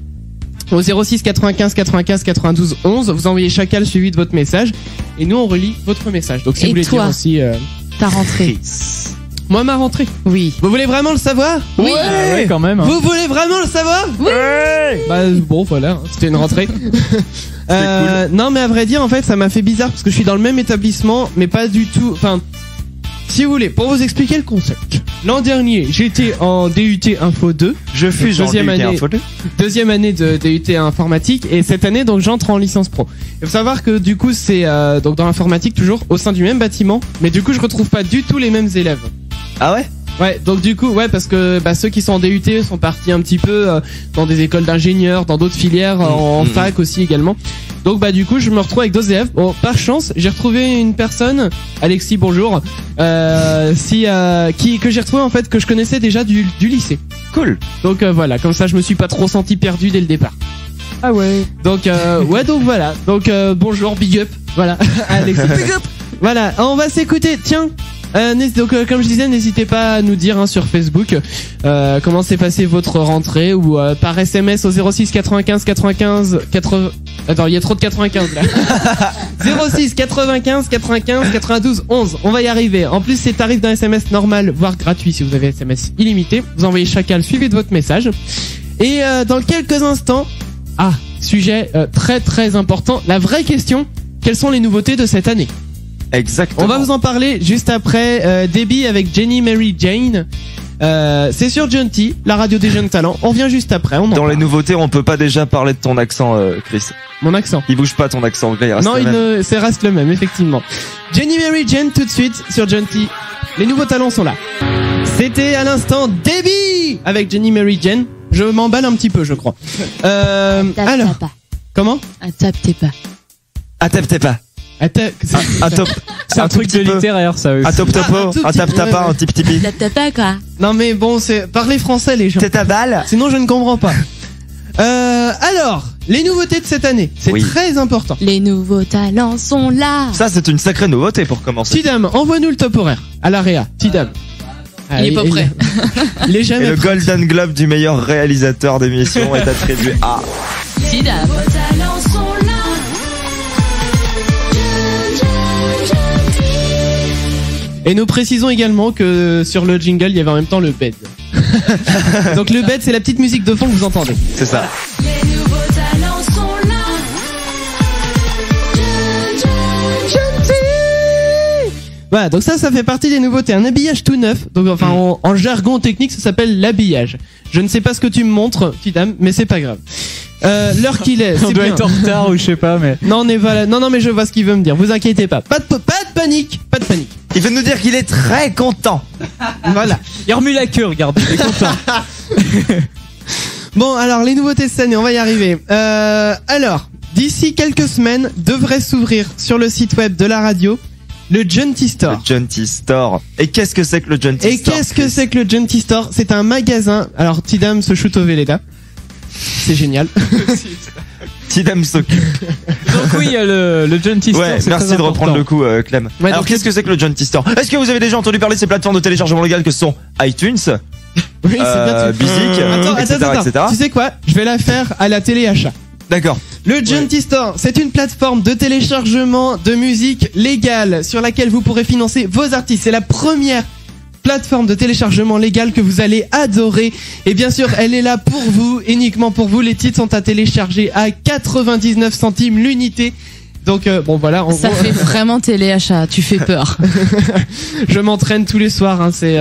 au 06 95 95 92 11. Vous envoyez chacal suivi de votre message et nous on relit votre message. Donc si Et vous voulez toi, dire aussi ta rentrée. moi ma rentrée. Oui. Vous voulez vraiment le savoir? Oui. Ouais, quand même. Hein. Vous voulez vraiment le savoir? Oui. Bah bon voilà, c'était une rentrée. Non mais à vrai dire en fait ça m'a fait bizarre parce que je suis dans le même établissement mais pas du tout. Enfin, si vous voulez, pour vous expliquer le concept. L'an dernier j'étais en DUT Info 2. Je fus en deuxième DUT année, Info 2. Deuxième année de DUT informatique et cette année donc j'entre en licence pro. Il faut savoir que du coup c'est donc dans l'informatique toujours au sein du même bâtiment mais du coup je retrouve pas du tout les mêmes élèves. Ah ouais? Ouais, donc du coup, ouais, parce que ceux qui sont en DUT sont partis un petit peu dans des écoles d'ingénieurs, dans d'autres filières, en fac aussi également. Donc du coup, je me retrouve avec deux élèves. Bon, par chance, j'ai retrouvé une personne, Alexis, bonjour, que j'ai retrouvé en fait que je connaissais déjà du lycée. Cool. Donc voilà, comme ça, je me suis pas trop senti perdu dès le départ. Ah ouais. Donc ouais, donc voilà. Donc bonjour, big up. Voilà, Alexis. Big up. Voilà, on va s'écouter. Tiens. Donc comme je disais, n'hésitez pas à nous dire sur Facebook comment s'est passée votre rentrée ou par SMS au 06 95 95 80. Attends, il y a trop de 95 là. 06 95 95 92 11. On va y arriver. En plus, c'est tarif d'un SMS normal, voire gratuit si vous avez SMS illimité. Vous envoyez chacal suivi de votre message. Et dans quelques instants, sujet très très important, la vraie question, quelles sont les nouveautés de cette année? Exactement. On va vous en parler juste après Debbie avec Jenny Mary Jane. C'est sur Junty, la radio des jeunes talents. On vient juste après. Dans les nouveautés, on peut pas déjà parler de ton accent, Chris. Mon accent. Il bouge pas ton accent anglais. Non, reste le même, effectivement. Jenny Mary Jane tout de suite sur Junty. Les nouveaux talents sont là. C'était à l'instant Debbie avec Jenny Mary Jane. Je m'emballe un petit peu, je crois. Alors, comment? Tape pas. Tape pas. C'est un truc de littéraire, ça aussi. Un top topo, un tap tapa, un tip tipi. Tape pas quoi. Non mais bon, c'est parler français les gens. C'est ta balle. Sinon je ne comprends pas. Alors, les nouveautés de cette année, c'est très important. Les nouveaux talents sont là. Ça c'est une sacrée nouveauté pour commencer. Tidam, envoie-nous le top horaire à l'AREA. Tidam. Il est pas prêt. Il est jamais Et le prêt. Golden Globe du meilleur réalisateur d'émission est attribué à Tidam. Les nouveaux talents sont là. Et nous précisons également que sur le jingle, il y avait en même temps le bed. Donc le bed, c'est la petite musique de fond que vous entendez. C'est ça. Les nouveaux talents sont là. Voilà, donc ça fait partie des nouveautés. Un habillage tout neuf. Donc enfin, en jargon technique, ça s'appelle l'habillage. Je ne sais pas ce que tu me montres, Tidam, mais c'est pas grave. L'heure qu'il est. On doit être en retard ou je sais pas, mais. Non, non, mais je vois ce qu'il veut me dire. Vous inquiétez pas. Pas de panique. Pas de panique. Il veut nous dire qu'il est très content. Voilà. Il remue la queue, regardez, il est content. Bon, alors les nouveautés de cette année, on va y arriver. Alors, d'ici quelques semaines, devrait s'ouvrir sur le site web de la radio le Junty Store. Le Junty Store. Et qu'est-ce que c'est que le Junty Store? Qu'est-ce que c'est que le Junty Store? C'est un magasin. Alors, Tidam se shoot au Véleda. C'est génial. Tidam s'occupe. Donc oui, le Junty Store. Ouais, c'est merci très de reprendre le coup, Clem. Ouais, alors, donc, qu'est-ce que c'est que le Junty Store? Est-ce que vous avez déjà entendu parler de ces plateformes de téléchargement légal que sont iTunes, Oui, c'est bien. Bisic, etc. Tu sais quoi? Je vais la faire à la téléachat. D'accord. Le Junty Store, c'est une plateforme de téléchargement de musique légale sur laquelle vous pourrez financer vos artistes. C'est la première plateforme de téléchargement légale que vous allez adorer. Et bien sûr, elle est là pour vous, uniquement pour vous. Les titres sont à télécharger à 99 centimes l'unité. Donc bon voilà, en Ça gros, fait vraiment téléachat, tu fais peur. je m'entraîne tous les soirs, hein, c'est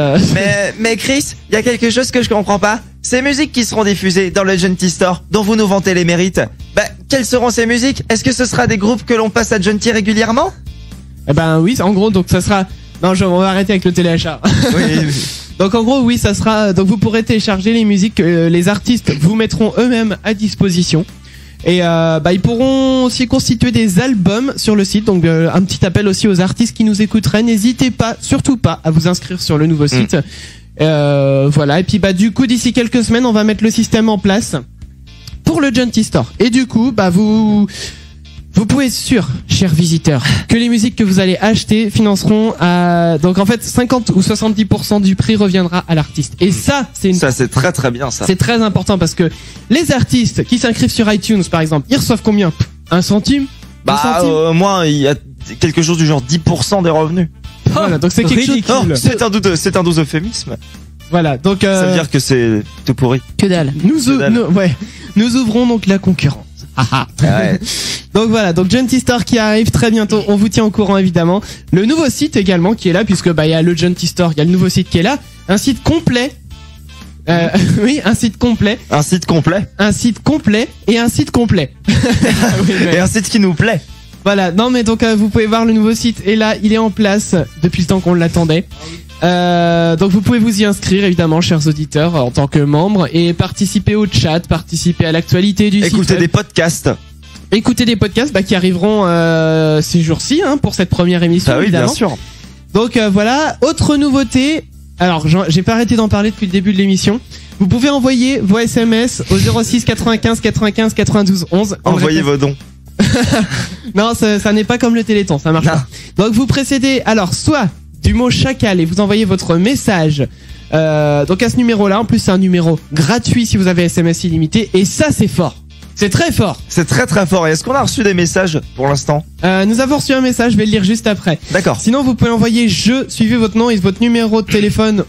Mais Chris, il y a quelque chose que je comprends pas. Ces musiques qui seront diffusées dans le Junty Store, dont vous nous vantez les mérites, quelles seront ces musiques? Est-ce que ce sera des groupes que l'on passe à Junty régulièrement? Eh ben oui, en gros, donc ça sera. Non, on va arrêter avec le téléachat. Oui. Donc en gros, oui, ça sera. Donc vous pourrez télécharger les musiques que les artistes vous mettront eux-mêmes à disposition. Et ils pourront aussi constituer des albums sur le site. Donc un petit appel aussi aux artistes qui nous écouteraient. N'hésitez pas, surtout pas, à vous inscrire sur le nouveau site. Voilà. Et puis du coup, d'ici quelques semaines, on va mettre le système en place pour le Genty Store. Et du coup, bah vous pouvez être sûr, chers visiteurs, que les musiques que vous allez acheter financeront à... Donc en fait, 50 ou 70% du prix reviendra à l'artiste. Et ça, c'est très très bien ça. C'est très important parce que les artistes qui s'inscrivent sur iTunes, par exemple, ils reçoivent combien? 1 centime? Bah, moi, il y a quelque chose du genre 10% des revenus. Voilà, donc c'est quelque chose... Non, c'est un doux euphémisme. Voilà, donc... Ça veut dire que c'est tout pourri. Que dalle. Nous ouvrons donc la concurrence. Ouais. Donc voilà, donc Genty Store qui arrive très bientôt, on vous tient au courant évidemment. Le nouveau site également qui est là, puisque bah il y a le Genty Store, il y a le nouveau site qui est là, un site complet. Oui, un site complet. Un site complet. Un site complet et un site complet. Et un site qui nous plaît. Voilà, non mais donc vous pouvez voir le nouveau site et là il est en place depuis le temps qu'on l'attendait. Donc vous pouvez vous y inscrire évidemment, chers auditeurs, en tant que membre et participer au chat, participer à l'actualité du site. Écouter des podcasts. Écouter des podcasts qui arriveront ces jours-ci pour cette première émission. Ah oui, évidemment. bien sûr. Donc voilà, autre nouveauté. Alors j'ai pas arrêté d'en parler depuis le début de l'émission. Vous pouvez envoyer vos SMS au 06 95 95 92 11. Envoyez vos dons. Non, ça n'est pas comme le Téléthon, ça marche pas. Donc vous précédez alors soit du mot chacal et vous envoyez votre message donc à ce numéro-là. En plus c'est un numéro gratuit si vous avez SMS illimité et ça c'est fort. C'est très fort. C'est très très fort. Et est-ce qu'on a reçu des messages pour l'instant? Nous avons reçu un message, je vais le lire juste après. D'accord. Sinon vous pouvez envoyer suivez votre nom et votre numéro de téléphone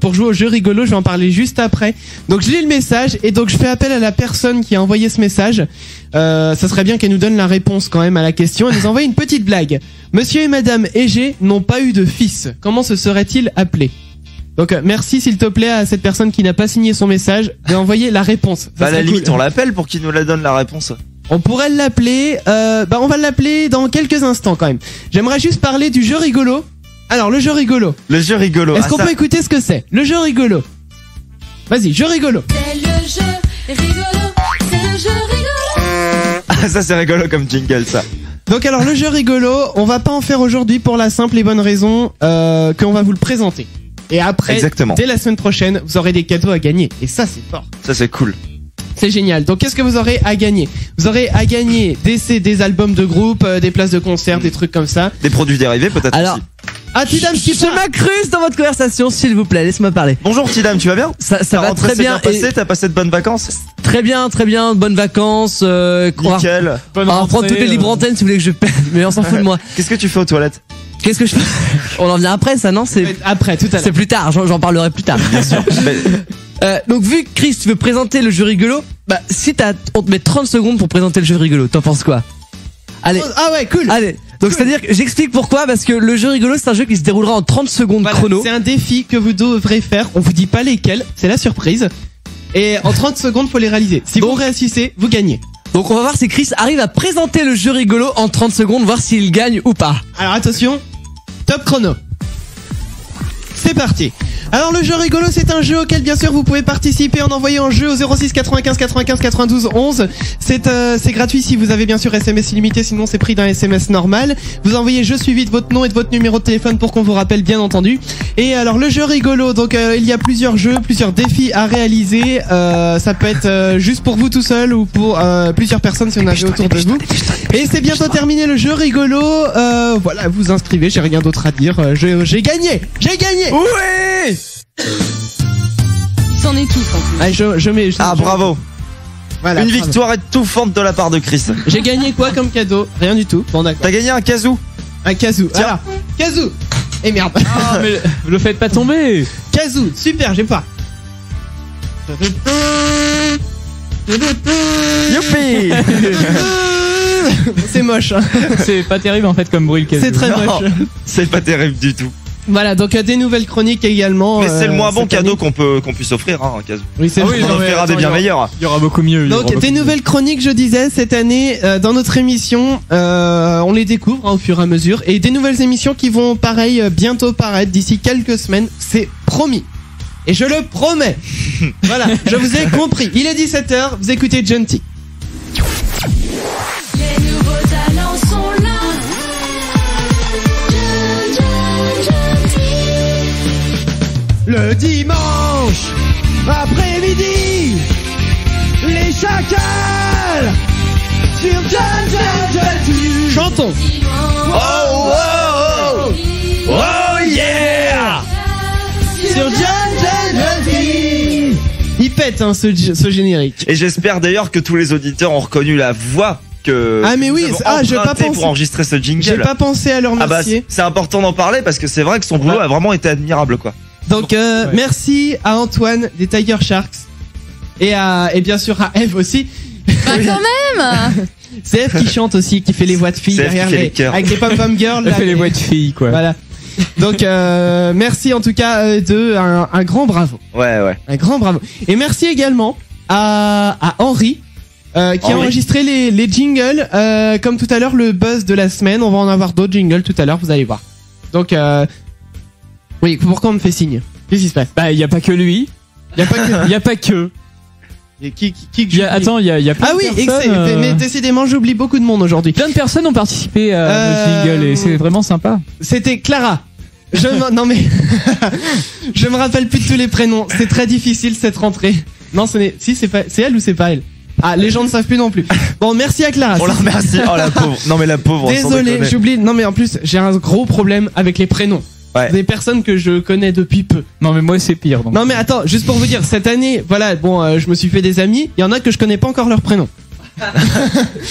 pour jouer au jeu rigolo, je vais en parler juste après. Donc je lis le message et donc je fais appel à la personne qui a envoyé ce message. Ça serait bien qu'elle nous donne la réponse quand même à la question. Elle nous envoie une petite blague. Monsieur et madame Egé n'ont pas eu de fils. Comment se serait-il appelé? Donc merci s'il te plaît à cette personne qui n'a pas signé son message d'envoyer la réponse. Bah à la limite on l'appelle pour qu'il nous la donne la réponse. On pourrait l'appeler, on va l'appeler dans quelques instants quand même. J'aimerais juste parler du jeu rigolo. Alors le jeu rigolo. Le jeu rigolo. Est-ce qu'on peut écouter ce que c'est? Le jeu rigolo. Vas-y, jeu rigolo. C'est le jeu rigolo, c'est le jeu rigolo. Ah ça c'est rigolo comme jingle ça. Donc alors le jeu rigolo, on va pas en faire aujourd'hui pour la simple et bonne raison qu'on va vous le présenter. Et après, dès la semaine prochaine, vous aurez des cadeaux à gagner. Et ça, c'est fort. Ça, c'est cool. C'est génial. Donc, qu'est-ce que vous aurez à gagner? Vous aurez à gagner des albums de groupe, des places de concert, des trucs comme ça. Des produits dérivés, peut-être aussi. Ah, Tidam, je m'incruste dans votre conversation, s'il vous plaît. Laisse-moi parler. Bonjour, Tidam, tu vas bien? Ça va très bien. T'as passé de bonnes vacances? Très bien, bonnes vacances. Nickel. On va reprendre toutes les libres antennes si vous voulez que je paie. Mais on s'en fout de moi. Qu'est-ce que tu fais aux toilettes? Qu'est-ce que je fais? On en vient après, ça, non? C'est après, tout à l'heure. C'est plus tard, j'en parlerai plus tard, bien sûr. Donc, vu que Chris, tu veux présenter le jeu rigolo, bah, on te met 30 secondes pour présenter le jeu rigolo. T'en penses quoi? Allez. Ah ouais, cool. Allez. Donc, c'est-à-dire que j'explique pourquoi, parce que le jeu rigolo, c'est un jeu qui se déroulera en 30 secondes chrono. C'est un défi que vous devrez faire. On vous dit pas lesquels, c'est la surprise. Et en 30 secondes, faut les réaliser. Si vous réussissez, vous gagnez. Donc on va voir si Chris arrive à présenter le jeu rigolo en 30 secondes, voir s'il gagne ou pas. Alors attention, top chrono. C'est parti. Alors le jeu rigolo, c'est un jeu auquel bien sûr vous pouvez participer en envoyant un jeu au 06 95 95 92 11. C'est gratuit si vous avez bien sûr SMS illimité, sinon c'est pris d'un SMS normal. Vous envoyez jeu suivi de votre nom et de votre numéro de téléphone pour qu'on vous rappelle bien entendu. Et alors le jeu rigolo, donc il y a plusieurs jeux, plusieurs défis à réaliser. Ça peut être juste pour vous tout seul ou pour plusieurs personnes si on avait autour de vous. Et c'est bientôt terminé le jeu rigolo. Voilà, vous inscrivez, j'ai rien d'autre à dire. J'ai gagné. Oui. Il s'en étouffe en plus. Bravo. Voilà, une victoire étouffante de la part de Chris. J'ai gagné quoi comme cadeau? Rien du tout. Bon d'accord. T'as gagné un kazoo. Un kazoo. Alors, kazoo. Et merde. Ah mais le faites pas tomber. Kazoo, super, j'ai pas. Youpi. C'est moche. Hein. C'est pas terrible en fait comme bruit le kazoo. C'est très moche. C'est pas terrible du tout. Voilà, donc des nouvelles chroniques également. Mais c'est le moins bon cadeau qu'on puisse offrir, un kazoo. Oui, c'est vrai. On offrira des bien meilleurs. Il y aura beaucoup mieux. Donc des nouvelles chroniques, je disais, cette année dans notre émission, on les découvre au fur et à mesure, et des nouvelles émissions qui vont pareil bientôt paraître d'ici quelques semaines, c'est promis. Et je le promets. Voilà, je vous ai compris. Il est 17h, vous écoutez Genty. Les nouveaux talents sont là. Le dimanche après-midi, les chacals Chantons. Oh, oh, oh, oh yeah. Sur il pète hein, ce générique. Et j'espère d'ailleurs que tous les auditeurs ont reconnu la voix que mais oui, j'ai pas pensé pour enregistrer ce jingle. J'ai pas pensé à leur remercier. C'est important d'en parler parce que c'est vrai que son boulot a vraiment été admirable quoi. Donc merci à Antoine des Tiger Sharks et bien sûr à Eve aussi. Bah quand même. C'est Eve qui chante aussi, qui fait les voix de filles derrière avec les pom-pom girls. Elle fait les voix de filles quoi. Voilà. Donc merci en tout cas un grand bravo. Ouais. Un grand bravo. Et merci également à Henri qui a enregistré les jingles comme tout à l'heure le buzz de la semaine. On va en avoir d'autres jingles tout à l'heure, vous allez voir. Donc oui, pourquoi on me fait signe? Qu'est-ce qui se passe? Bah il y a pas que lui. Il y a pas que Et attends, il y a plein de personnes. Mais décidément, j'oublie beaucoup de monde aujourd'hui. Plein de personnes ont participé à notre jingle et c'est vraiment sympa. C'était Clara. Non mais je me rappelle plus de tous les prénoms. C'est très difficile cette rentrée. Non, c'est elle ou c'est pas elle? Ah, les gens ne savent plus non plus. Bon, merci à Clara. On la remercie. Oh la pauvre. Non mais la pauvre. Désolé, j'oublie. Non mais en plus, j'ai un gros problème avec les prénoms. Ouais. Des personnes que je connais depuis peu. Non mais moi c'est pire. Donc. Non mais attends, juste pour vous dire, cette année, voilà, bon, je me suis fait des amis. Il y en a que je connais pas encore leur prénom.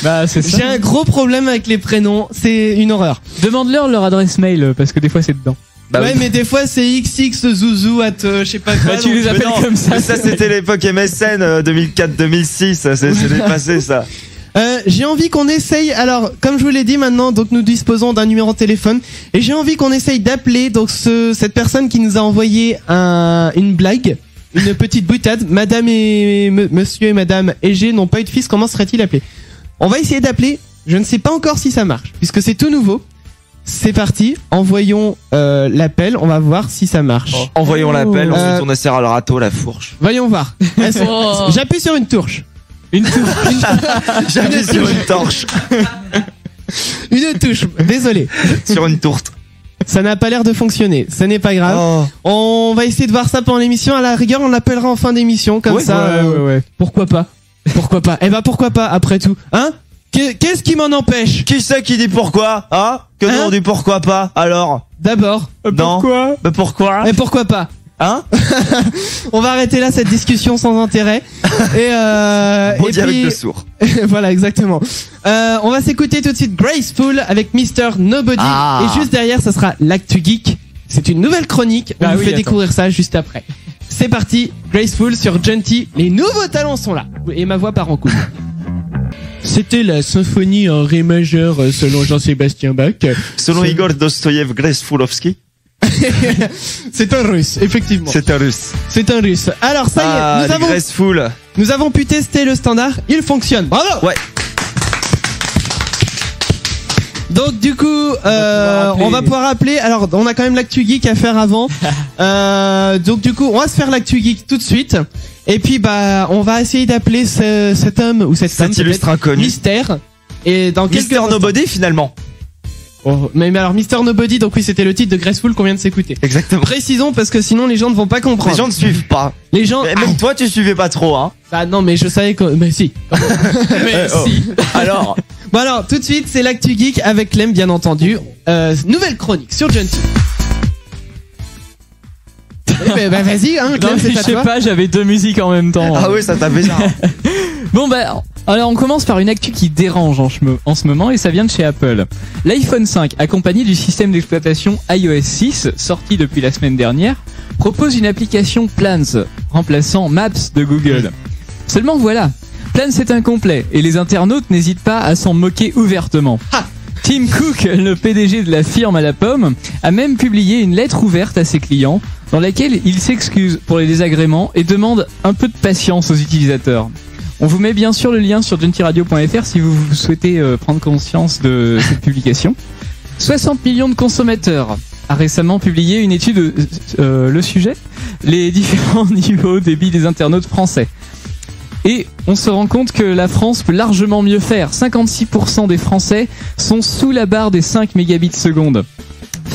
Bah c'est ça. J'ai un gros problème avec les prénoms, c'est une horreur. Demande-leur leur adresse mail parce que des fois c'est dedans. Bah ouais, mais des fois c'est xxzouzou at je sais pas quoi. Bah tu les appelles comme ça. Mais ça c'était l'époque MSN 2004-2006, c'est dépassé ça. J'ai envie qu'on essaye, alors comme je vous l'ai dit maintenant, donc nous disposons d'un numéro de téléphone et j'ai envie qu'on essaye d'appeler donc cette personne qui nous a envoyé une blague, une petite boutade. Madame et monsieur et madame Égé n'ont pas eu de fils, comment serait-il appelé? On va essayer d'appeler, je ne sais pas encore si ça marche puisque c'est tout nouveau. C'est parti, envoyons l'appel, on va voir si ça marche. Envoyons l'appel, ensuite on essaiera le râteau, la fourche. Voyons voir. J'appuie sur une touche. Une touche. J'appuie sur une torche. Une touche, désolé. Sur une tourte. Ça n'a pas l'air de fonctionner, ça n'est pas grave. Oh. On va essayer de voir ça pendant l'émission. À la rigueur, on l'appellera en fin d'émission, comme ça. Ouais. Pourquoi pas? Pourquoi pas? Eh ben pourquoi pas, après tout. Hein? Qu'est-ce qui m'en empêche? Qui c'est qui dit pourquoi? Hein? Que nous on dit pourquoi pas? Alors? D'abord. Pourquoi? Bah pourquoi? Et pourquoi pas? Hein? On va arrêter là cette discussion sans intérêt. Et puis avec le sourd. Voilà, exactement. On va s'écouter tout de suite Graceful avec Mr. Nobody. Et juste derrière, ça sera l'Actu Geek. C'est une nouvelle chronique. On vous fait découvrir ça juste après. C'est parti, Graceful sur Genty. Les nouveaux talents sont là. Et ma voix part en couille. C'était la symphonie en ré majeur selon Jean-Sébastien Bach. Selon Igor Dostoïev Gracefulowski. C'est un russe, effectivement. C'est un russe. C'est un russe. Alors ça y est, nous avons pu tester le standard, il fonctionne. Bravo. Ouais. Donc du coup, on va pouvoir appeler. Alors, on a quand même l'actu geek à faire avant. Donc du coup, on va se faire l'actu geek tout de suite. Et puis bah, on va essayer d'appeler cet homme ou cette femme, cet illustre inconnu, Mystère. Et dans Mister Nobody finalement. Oh, mais alors Mr. Nobody, donc oui, c'était le titre de Graceful qu'on vient de s'écouter. Exactement. Précisons parce que sinon les gens ne vont pas comprendre. Les gens ne suivent pas. Les gens. Mais même toi, tu suivais pas trop, hein. Bah non, mais je savais que. Mais si. Mais si. Alors. Bon alors, tout de suite, c'est l'actu geek avec Clem, bien entendu. Nouvelle chronique sur Genty. Bah vas-y, hein, Clem, c'est à toi. Je sais pas, j'avais deux musiques en même temps. Ah oui, ça t'a bizarre. Bon bah, alors on commence par une actu qui dérange en ce moment et ça vient de chez Apple. L'iPhone 5, accompagné du système d'exploitation iOS 6, sorti depuis la semaine dernière, propose une application Plans, remplaçant Maps de Google. Seulement voilà, Plans est incomplet et les internautes n'hésitent pas à s'en moquer ouvertement. Tim Cook, le PDG de la firme à la pomme, a même publié une lettre ouverte à ses clients dans laquelle il s'excuse pour les désagréments et demande un peu de patience aux utilisateurs. On vous met bien sûr le lien sur gentilradio.fr si vous souhaitez prendre conscience de cette publication. 60 millions de consommateurs a récemment publié une étude le sujet, les différents niveaux débit des internautes français. Et on se rend compte que la France peut largement mieux faire. 56% des Français sont sous la barre des 5 mégabits seconde.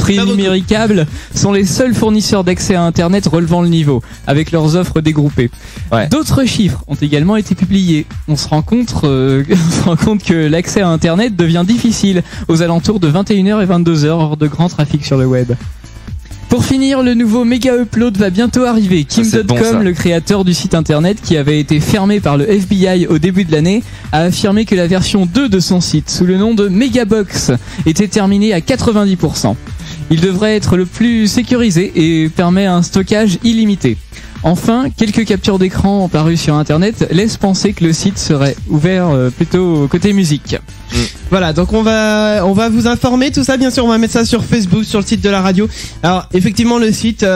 Free Pas beaucoup. Numéricable sont les seuls fournisseurs d'accès à Internet relevant le niveau, avec leurs offres dégroupées. Ouais. D'autres chiffres ont également été publiés. On se rend compte que l'accès à Internet devient difficile aux alentours de 21h et 22h hors de grand trafic sur le web. Pour finir, le nouveau Mega Upload va bientôt arriver. c'est bon, ça. Kim.com, le créateur du site internet qui avait été fermé par le FBI au début de l'année, a affirmé que la version 2 de son site, sous le nom de Megabox, était terminée à 90%. Il devrait être le plus sécurisé et permet un stockage illimité. Enfin, quelques captures d'écran parues sur internet laissent penser que le site serait ouvert plutôt côté musique. Voilà, donc on va vous informer tout ça, bien sûr, on va mettre ça sur Facebook, sur le site de la radio. Alors effectivement le site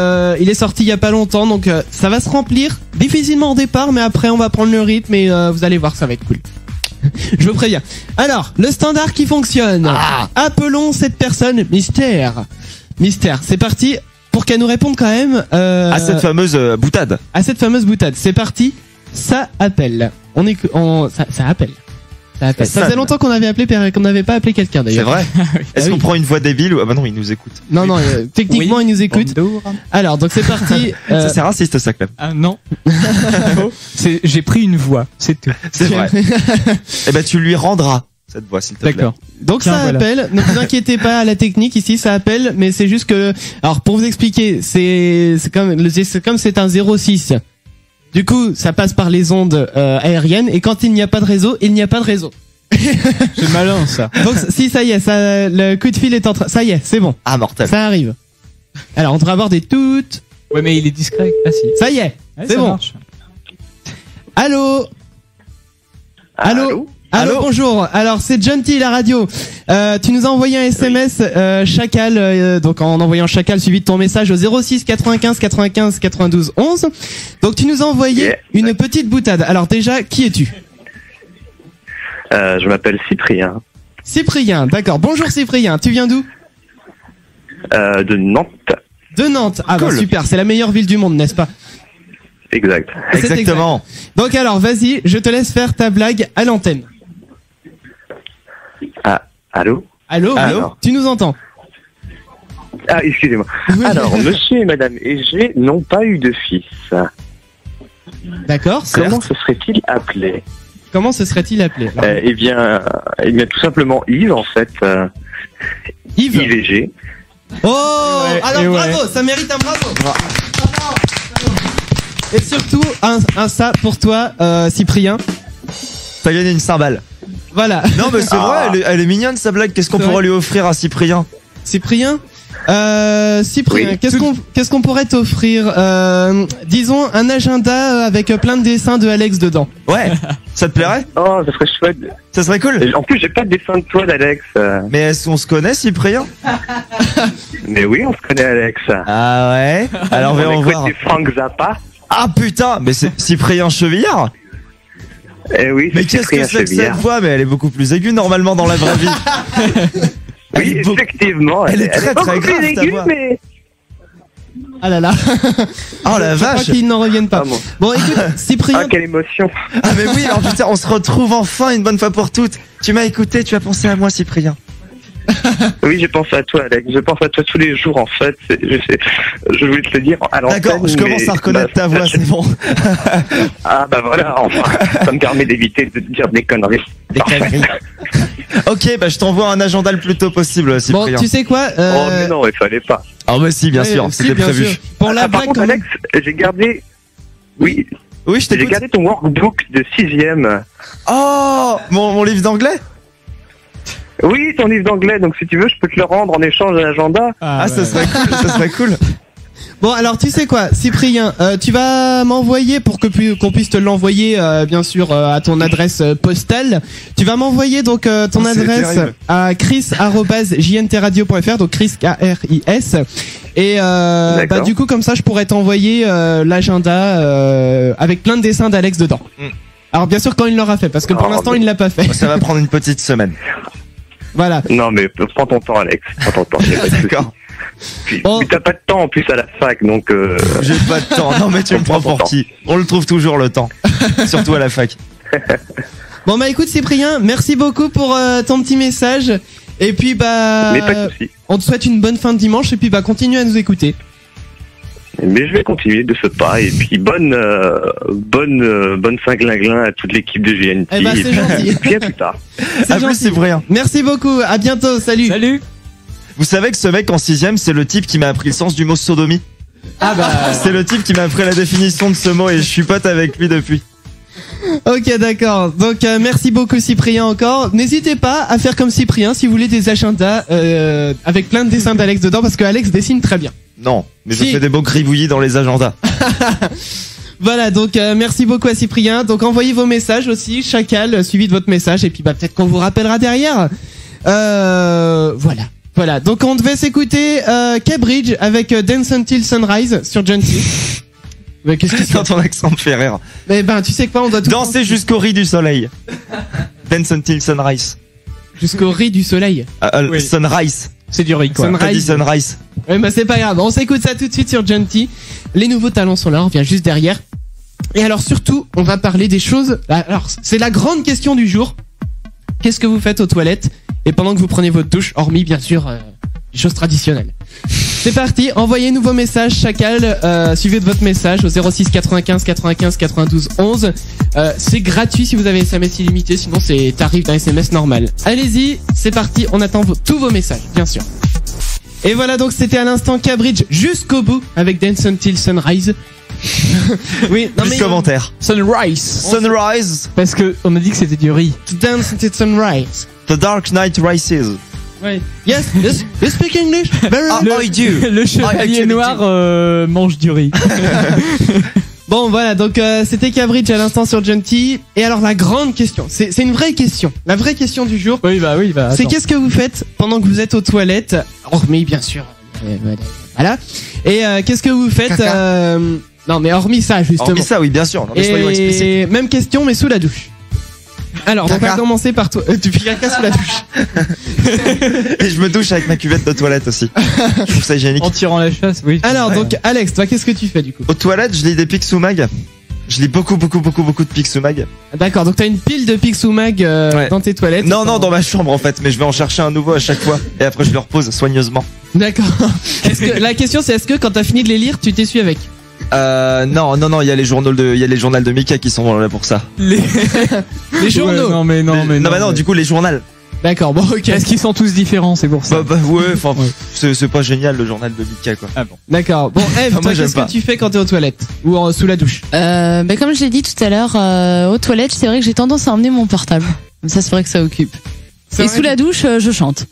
il est sorti il y a pas longtemps, donc ça va se remplir difficilement au départ, mais après on va prendre le rythme et vous allez voir, ça va être cool. Je vous préviens. Alors, le standard qui fonctionne. Appelons cette personne Mystère. Mystère, c'est parti pour qu'elle nous réponde quand même À cette fameuse boutade. à cette fameuse boutade. C'est parti, ça appelle. Ça appelle. Ça faisait sonne. longtemps qu'on n'avait pas appelé quelqu'un C'est d'ailleurs. vrai. Est-ce Ah qu'on oui. prend une voix débile ou... Ah bah non, il nous écoute. Non, non, techniquement il nous écoute. Alors, donc c'est parti. Ça c'est raciste ça, Clem. Ah non. J'ai pris une voix, c'est tout. C'est vrai. Eh ben tu lui rendras cette voix, s'il te plaît. D'accord. Donc Tiens, ça voilà. appelle, ne vous inquiétez pas à la technique ici, ça appelle, mais c'est juste que, alors pour vous expliquer, c'est comme c'est un 06. Du coup, ça passe par les ondes aériennes, et quand il n'y a pas de réseau, il n'y a pas de réseau. C'est malin ça. Donc si ça y est, le coup de fil est en train, ça y est, c'est bon, Ah mortel. ça arrive. Alors on devrait avoir des toutes. Ouais mais il est discret. Ah si. Ça y est, Ouais, c'est ça bon. marche. Allô. Allô. Allô, bonjour. Alors c'est Gentil la radio. Tu nous as envoyé un SMS Chacal, donc en envoyant Chacal suivi de ton message au 06 95 95 92 11. Donc tu nous as envoyé une petite boutade. Alors déjà, qui es-tu? Je m'appelle Cyprien. Cyprien, d'accord. Bonjour Cyprien. Tu viens d'où? De Nantes. De Nantes. Ah bah Cool. super. C'est la meilleure ville du monde, n'est-ce pas? Exact. C'est Exactement. exact. Donc alors vas-y, je te laisse faire ta blague à l'antenne. Ah, allô? Allô, Allô. oui, tu nous entends? Ah, excusez-moi. Oui. Alors, monsieur et madame Égé n'ont pas eu de fils. D'accord. Comment certes. se serait-il appelé? Comment se serait-il appelé? Alors, Eh bien, tout simplement Yves, en fait. Yves. Yves Égé. Oh, Ouais, alors et ouais. bravo, ça mérite un bravo. Et surtout un ça pour toi, Cyprien. T'as gagné une cymbale. Voilà. Non mais c'est vrai, elle est mignonne sa blague. Qu'est-ce qu'on C'est pourrait vrai. lui offrir à Cyprien? Cyprien. Cyprien, Oui. qu'est-ce qu'on pourrait t'offrir? Disons un agenda avec plein de dessins de Alex dedans. Ouais. Ça te plairait? Oh, ça serait chouette. Ça serait cool. En plus, j'ai pas de dessin de toi, d'Alex. Mais est-ce qu'on se connaît, Cyprien? Mais oui, on se connaît, Alex. Ah ouais. Alors on on écoute voir. du Frank Zappa. Ah putain, mais c'est Cyprien Chevillard. Eh oui, Mais c'est qu'est-ce que Cyprien c'est que cette Chevillard. voix? Mais elle est beaucoup plus aiguë normalement dans la vraie vie. Elle Oui, est beaucoup- effectivement. elle est très, beaucoup très plus grave, ta aiguë, voix. mais... Ah là là. Oh la Je crois vache. qu'ils n'en reviennent pas. Ah bon. Bon, écoute, Cyprien. Ah, quelle émotion. Ah mais oui, alors putain, on se retrouve enfin une bonne fois pour toutes. Tu m'as écouté, tu as pensé à moi, Cyprien. Oui, j'ai pensé à toi, Alex. Je pense à toi tous les jours, en fait. Je voulais te le dire à l'antenne. D'accord, je commence mais- à reconnaître ta voix, c'est bon. Ah, bah voilà, enfin. Ça me permet d'éviter de dire des conneries. Des conneries. Ok, bah je t'envoie un agenda le plus tôt possible, Bon, Cyprien. tu sais quoi? Oh, mais non, il fallait pas. Ah bah si, bien ouais, sûr, si, c'était bien prévu. sûr. Pour la Ah, par blague, contre, quand même. Alex, j'ai gardé... Oui, Oui, je j'ai t'écoute. gardé ton workbook de 6ème. Oh, mon livre d'anglais. Oui, ton livre d'anglais, donc si tu veux, je peux te le rendre en échange d'un agenda. Ah, ça serait cool, ça serait cool. Bon, alors tu sais quoi, Cyprien, tu vas m'envoyer pour qu'on puisse te l'envoyer, bien sûr, à ton adresse postale. Tu vas m'envoyer donc ton Oh, c'est adresse terrible. à chris@jntradio.fr, donc Chris KRIS. Et bah du coup comme ça, je pourrais t'envoyer l'agenda avec plein de dessins d'Alex dedans. Mm. Alors bien sûr quand il l'aura fait, parce que pour Oh, l'instant mais- il l'a pas fait. Ça va prendre une petite semaine. Voilà. Non, mais prends ton temps, Alex. Prends ton temps. y a pas de souci. D'accord. Puis, Bon. puis t'as pas de temps en plus à la fac, donc... J'ai pas de temps. Non mais tu me prends pour qui? On le trouve toujours le temps. Surtout à la fac. Bon bah écoute Cyprien, merci beaucoup pour ton petit message Et puis Mais pas de soucis. on te souhaite une bonne fin de dimanche et puis continue à nous écouter. Mais je vais continuer de ce pas. Et puis bonne Saint-Glinglin à toute l'équipe de GNT. Eh ben, c'est gentil. Et puis à plus tard. C'est gentil. C'est Cyprien. Merci beaucoup, à bientôt, salut. Salut. Vous savez que ce mec en 6ème, c'est le type qui m'a appris le sens du mot sodomie. Ah bah. C'est le type qui m'a appris la définition de ce mot et je suis pote avec lui depuis. Ok, d'accord. Donc merci beaucoup Cyprien encore. N'hésitez pas à faire comme Cyprien si vous voulez des agendas avec plein de dessins d'Alex dedans parce que Alex dessine très bien. Non, mais Si. je fais des beaux gribouillis dans les agendas. Voilà, donc merci beaucoup à Cyprien. Donc envoyez vos messages aussi, Chacal, suivi de votre message et puis peut-être qu'on vous rappellera derrière. Voilà, donc on devait s'écouter Cambridge avec Dance Until Sunrise sur Gentil. Mais qu'est-ce que Quand ton accent me fait rire. Mais ben tu sais quoi, on doit tout Danser jusqu'au riz du soleil. Dance until sunrise. jusqu'au riz du soleil. Oui. Sunrise. C'est du riz, quoi. T'as dit sunrise. Ouais, bah c'est pas grave, on s'écoute ça tout de suite sur Gentil. Les nouveaux talents sont là, on revient juste derrière. Et alors surtout, on va parler des choses. Alors, c'est la grande question du jour. Qu'est-ce que vous faites aux toilettes et pendant que vous prenez votre douche, hormis bien sûr les choses traditionnelles. C'est parti, envoyez-nous vos messages, Chacal, suivez de votre message au 06 95 95 92 11. C'est gratuit si vous avez SMS illimité, sinon c'est tarif d'un SMS normal. Allez-y, c'est parti, on attend tous vos messages, bien sûr. Et voilà, donc c'était à l'instant Cambridge jusqu'au bout avec Dance Until Sunrise. Oui, non mais commentaire. Sunrise. Sunrise. Parce que on a dit que c'était du riz. Dance Until Sunrise. The Dark Knight Rises. Ouais. Yes, you speak English? Very I do. Le chevalier noir mange du riz. Bon voilà, donc c'était Cambridge à l'instant sur Gentil. Et alors la grande question, c'est une vraie question. La vraie question du jour. Oui bah. C'est qu'est-ce que vous faites pendant que vous êtes aux toilettes? Hormis bien sûr. Voilà. Et qu'est-ce que vous faites non mais hormis ça justement. Hormis ça, oui bien sûr. Non, mais soyons explicites. Et même question mais sous la douche. Alors, on va commencer par toi. Tu fais caca sous la douche. Et je me douche avec ma cuvette de toilette aussi. Je trouve ça hygiénique. En tirant la chasse, oui. Alors, donc, Alex, toi, qu'est-ce que tu fais du coup? Aux toilettes, je lis des Picsou Mag. Je lis beaucoup de Picsou Mag. D'accord, donc t'as une pile de Picsou Mag dans tes toilettes? Non, dans ma chambre en fait, mais je vais en chercher un nouveau à chaque fois. Et après, je le repose soigneusement. D'accord. La question, c'est est-ce que quand t'as fini de les lire, tu t'essuies avec? Non, il y a les journaux de Mika qui sont là pour ça. Les journaux. Ouais, non, du coup, les journaux. D'accord, bon, ok. Parce qu'ils sont tous différents, c'est pour ça. C'est pas génial le journal de Mika, quoi. Ah bon. D'accord. Bon, Eve, toi, qu'est-ce que tu fais quand t'es aux toilettes? Ou sous la douche? Comme je l'ai dit tout à l'heure, aux toilettes, c'est vrai que j'ai tendance à emmener mon portable. Comme ça, c'est vrai que ça occupe. Et sous la douche, je chante.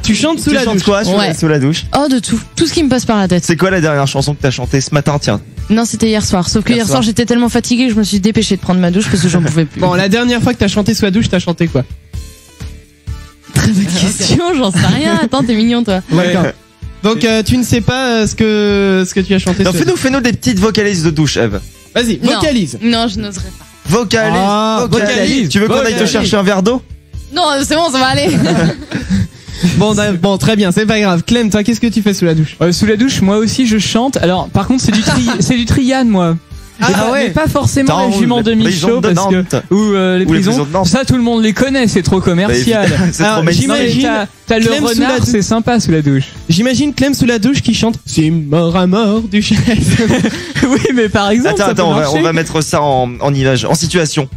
Tu chantes sous la douche? Tu chantes quoi sous la douche? Oh, de tout. Tout ce qui me passe par la tête. C'est quoi la dernière chanson que t'as chantée ce matin, tiens? Non, c'était hier soir. Sauf que hier soir, j'étais tellement fatiguée que je me suis dépêchée de prendre ma douche parce que j'en pouvais plus. Bon, la dernière fois que t'as chanté sous la douche, t'as chanté quoi? Très bonne question, j'en sais rien. Attends, t'es mignon, toi. D'accord. Donc, tu ne sais pas ce que tu as chanté. Non, fais-nous des petites vocalises de douche, Eve. Vas-y, vocalise. Non, je n'oserais pas. Vocalise. Tu veux qu'on aille te chercher un verre d'eau? Non, c'est bon, ça va aller. Bon, très bien, c'est pas grave. Clem, toi, qu'est-ce que tu fais sous la douche? Sous la douche, moi aussi, je chante. Alors, par contre, c'est du Trian, moi. Mais pas forcément les juments de Michaud parce que ou les prisons. Ça, tout le monde les connaît, c'est trop commercial. J'imagine. T'as le renard, c'est sympa sous la douche. J'imagine Clem sous la douche qui chante C'est mort à mort du chef. Oui, mais par exemple. Attends, on va mettre ça en image, en situation.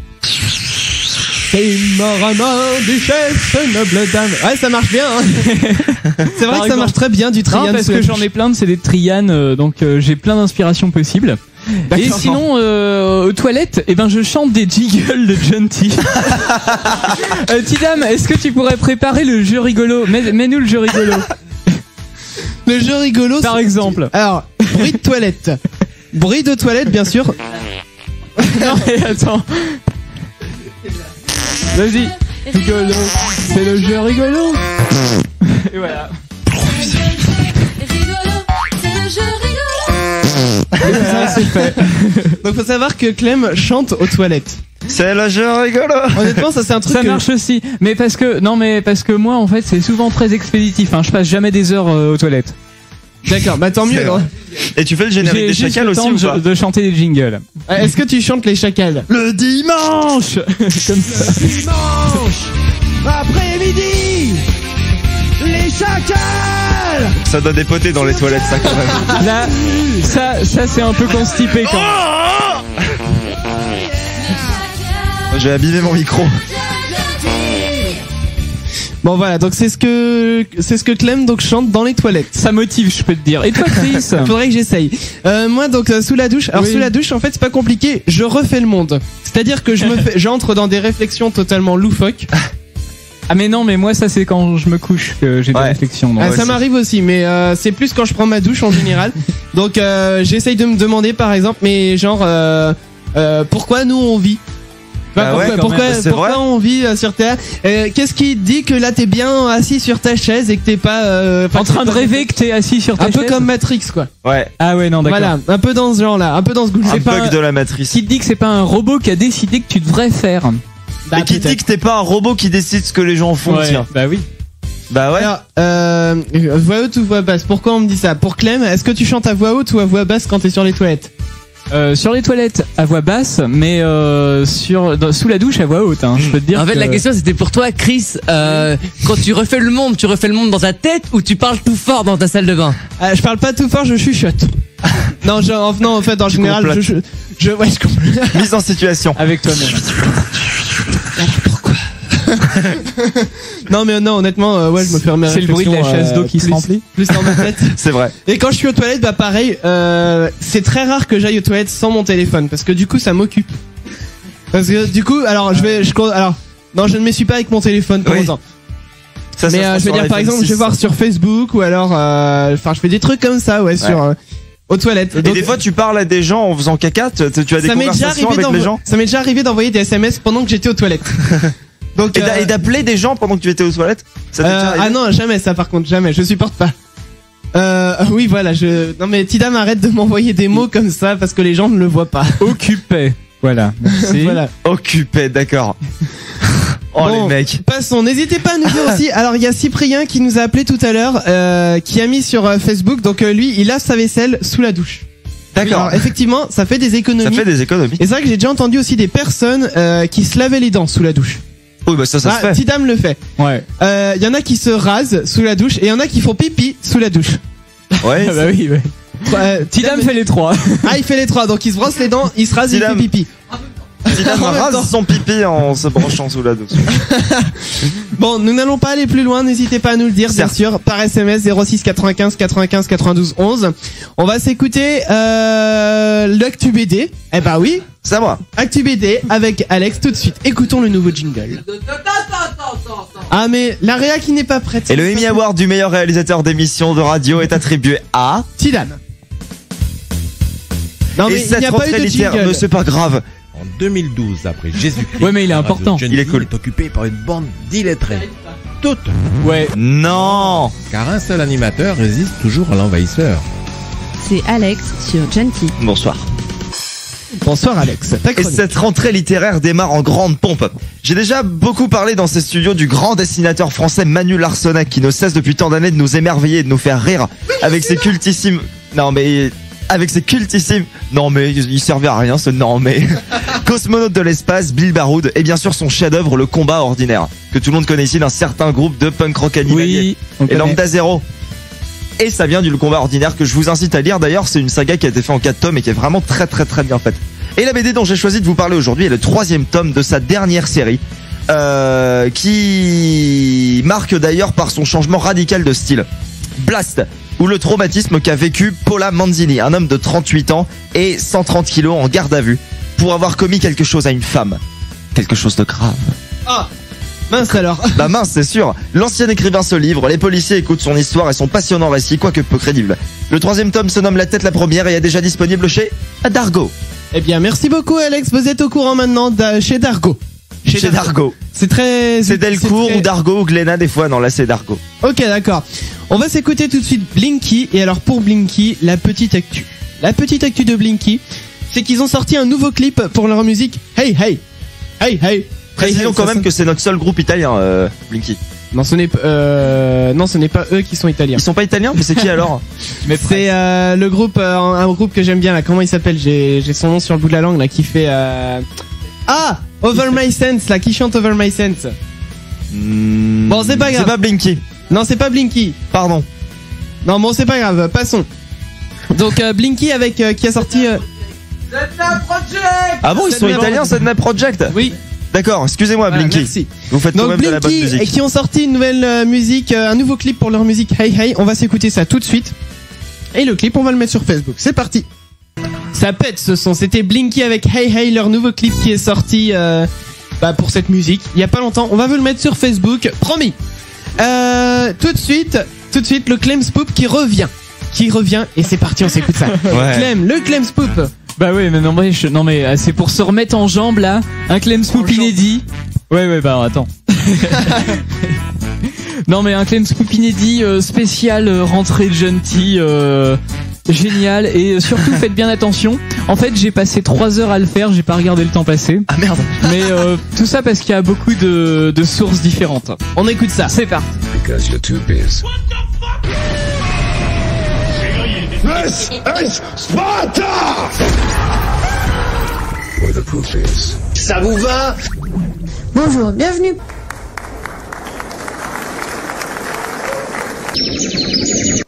C'est mort à mort du chef, noble dame. Ouais, ça marche bien. Hein. C'est vrai que ça marche très bien du Trian. Non, parce que j'en ai plein, c'est des Trian, donc j'ai plein d'inspirations possibles. Et sinon, aux toilettes, je chante des jingles de Gentil. Tidam, est-ce que tu pourrais préparer le jeu rigolo? Mets-nous le jeu rigolo. Le jeu rigolo, par exemple. Alors, bruit de toilette. Bruit de toilette, bien sûr. Non, mais attends. Vas-y, rigolo, c'est le jeu rigolo. Et voilà. Rigolo, c'est le jeu rigolo. Et ça, c'est fait. Donc faut savoir que Clem chante aux toilettes. C'est le jeu rigolo. Honnêtement, ça c'est un truc. Ça marche aussi, mais parce que moi en fait c'est souvent très expéditif. Hein. Je passe jamais des heures aux toilettes. D'accord, bah tant mieux. Hein. Et tu fais le générique des chacals aussi ou pas? De chanter des jingles. Est-ce que tu chantes les chacals? Le dimanche. Comme ça. Dimanche après-midi, chacals. Ça doit dépoter dans les toilettes, ça quand même. Là, ça c'est un peu constipé quand même. Je vais abîmer mon micro. Bon voilà, donc c'est ce que Clem donc chante dans les toilettes. Ça motive, je peux te dire. Et toi, Chris? Faudrait que j'essaye. Moi donc sous la douche. Alors sous la douche, en fait, c'est pas compliqué. Je refais le monde. C'est-à-dire que j'entre dans des réflexions totalement loufoques. Ah mais non, mais moi ça c'est quand je me couche que j'ai des réflexions. Donc. Ça m'arrive aussi, mais c'est plus quand je prends ma douche en général. Donc j'essaye de me demander par exemple, mais genre pourquoi nous on vit? Pourquoi on vit sur Terre? Qu'est-ce qui te dit que là t'es bien assis sur ta chaise et que t'es pas en train de rêver que t'es assis sur ta chaise? Un peu comme Matrix quoi. Ouais. Ah ouais, non, d'accord. Voilà, un peu dans ce genre-là, un peu dans ce goût. Un bug de la matrice. Qui te dit que c'est pas un robot qui a décidé que tu devrais faire? Et qui te dit que t'es pas un robot qui décide ce que les gens font, tiens. Bah oui. Bah ouais. Alors, voix haute ou voix basse? Pourquoi on me dit ça? Pour Clem, est-ce que tu chantes à voix haute ou à voix basse quand t'es sur les toilettes? Sur les toilettes à voix basse, mais sous la douche à voix haute. Hein, je peux te dire. En fait, la question c'était pour toi, Chris. Quand tu refais le monde dans ta tête ou tu parles tout fort dans ta salle de bain? Je parle pas tout fort, je chuchote. Non, en fait, en général, je complète. Mise en situation. Avec toi-même. Pourquoi? Non mais non, honnêtement, je me fais remettre. C'est le bruit de la chaise d'eau qui se remplit. Plus dans ma tête. C'est vrai. Et quand je suis aux toilettes, bah pareil, c'est très rare que j'aille aux toilettes sans mon téléphone parce que du coup ça m'occupe. Parce que du coup, alors non, je ne m'essuie pas avec mon téléphone pour autant. Mais je vais dire par exemple, je vais voir sur Facebook ou alors, je fais des trucs comme ça, sur. Aux toilettes. Et des fois tu parles à des gens en faisant caca, tu as des conversations avec les gens. Ça m'est déjà arrivé d'envoyer des SMS pendant que j'étais aux toilettes. Donc, et d'appeler des gens pendant que tu étais aux toilettes? Ça t'est déjà arrivé? Ah non, jamais ça par contre, jamais, je supporte pas. Oui voilà, non mais Tidam, arrête de m'envoyer des mots comme ça parce que les gens ne le voient pas. Occupé. Voilà. Merci. Voilà. Occupé, d'accord. Oh bon, les mecs. Passons, n'hésitez pas à nous dire aussi. Alors il y a Cyprien qui nous a appelé tout à l'heure, qui a mis sur Facebook, donc lui il lave sa vaisselle sous la douche. D'accord. Alors effectivement ça fait des économies. Ça fait des économies. Et c'est vrai que j'ai déjà entendu aussi des personnes qui se lavaient les dents sous la douche. Oui bah ça se fait. Tidam le fait. Ouais. Y en a qui se rasent sous la douche et y en a qui font pipi sous la douche. Ouais. Bah oui, ouais. Tidam fait les trois. Ah il fait les trois, donc il se brosse les dents, il se rase, il fait pipi. Tidam rase son pipi en se branchant sous la douche. Bon, nous n'allons pas aller plus loin, n'hésitez pas à nous le dire, bien sûr, par SMS 06 95 95 92 11. On va s'écouter l'Actu BD. Eh bah oui, c'est à moi. Actu BD avec Alex tout de suite. Écoutons le nouveau jingle. Ah mais la réa qui n'est pas prête. Et le Emmy Award du meilleur réalisateur d'émission de radio est attribué à Tidam. Non mais il n'y a pas eu de jingle. Mais c'est pas grave. En 2012, après Jésus-Christ. Ouais, mais il est important. Il est cool. Est occupé par une bande d'illettrés. Toutes. Ouais. Non. Car un seul animateur résiste toujours à l'envahisseur. C'est Alex sur Genki. Bonsoir. Bonsoir Alex. Et cette rentrée littéraire démarre en grande pompe. J'ai déjà beaucoup parlé dans ces studios du grand dessinateur français Manu Larsonnec qui ne cesse depuis tant d'années de nous émerveiller et de nous faire rire avec ses cultissimes... Non mais il servait à rien ce cosmonaute de l'espace, Bill Baroud, et bien sûr son chef-d'œuvre Le Combat Ordinaire, que tout le monde connaît ici d'un certain groupe de punk rock animalier, et Lambda Zero. Et ça vient du Le Combat Ordinaire que je vous incite à lire. D'ailleurs, c'est une saga qui a été faite en 4 tomes et qui est vraiment très très très bien faite. Et la BD dont j'ai choisi de vous parler aujourd'hui est le 3e tome de sa dernière série, qui marque d'ailleurs par son changement radical de style. Blast, ou le traumatisme qu'a vécu Paula Manzini, un homme de 38 ans et 130 kilos en garde à vue, pour avoir commis quelque chose à une femme. Quelque chose de grave. Ah, mince alors. Bah mince, c'est sûr. L'ancien écrivain se livre, les policiers écoutent son histoire et son passionnant récit, quoique peu crédible. Le 3e tome se nomme La Tête la Première et est déjà disponible chez Dargo. Eh bien, merci beaucoup Alex, vous êtes au courant maintenant chez Dargo. Chez Dargo. C'est très... C'est Delcourt ou Dargo ou Glénat des fois, non là c'est Dargo. Ok d'accord. On va s'écouter tout de suite Blinky, et alors pour Blinky, la petite actu. La petite actu de Blinky, c'est qu'ils ont sorti un nouveau clip pour leur musique Hey Hey. Hey Hey. Précisons quand même que c'est notre seul groupe italien, Blinky. Non, ce n'est pas eux qui sont italiens. Ils sont pas italiens, mais c'est qui alors? Mais c'est le groupe, un groupe que j'aime bien là. Comment il s'appelle? J'ai son nom sur le bout de la langue là, qui fait Over My Sense là, qui chante Over My Sense. Bon, c'est pas grave. C'est pas Blinky. Non, c'est pas Blinky. Pardon. Non, bon, c'est pas grave, passons. Donc Blinky avec qui a sorti Sedna Project. Ah bon, ils sont italiens, Sedna Project? Oui. D'accord, excusez-moi Blinky. Merci. Vous faites Donc quand même de la bonne Blinky musique. et qui ont sorti une nouvelle musique, un nouveau clip pour leur musique Hey Hey. On va s'écouter ça tout de suite. Et le clip, on va le mettre sur Facebook. C'est parti. Ça pète ce son. C'était Blinky avec Hey Hey, leur nouveau clip qui est sorti pour cette musique. Il y a pas longtemps. On va vous le mettre sur Facebook, promis. Tout de suite, le Clem Spoop qui revient et c'est parti, on s'écoute ça. Ouais. Le Clem Spoop. Bah oui, mais non mais c'est pour se remettre en jambe là, un Clem Spoop inédit. Ouais, bah attends. Non mais un Clem Spoop inédit spécial rentrée de Gentil, génial, et surtout faites bien attention. En fait, j'ai passé 3 heures à le faire, j'ai pas regardé le temps passer. Ah merde. Mais tout ça parce qu'il y a beaucoup de sources différentes. On écoute ça. C'est parti. Because you're too busy. This is Sparta! Where the proof is. Ça vous va? Bonjour, bienvenue.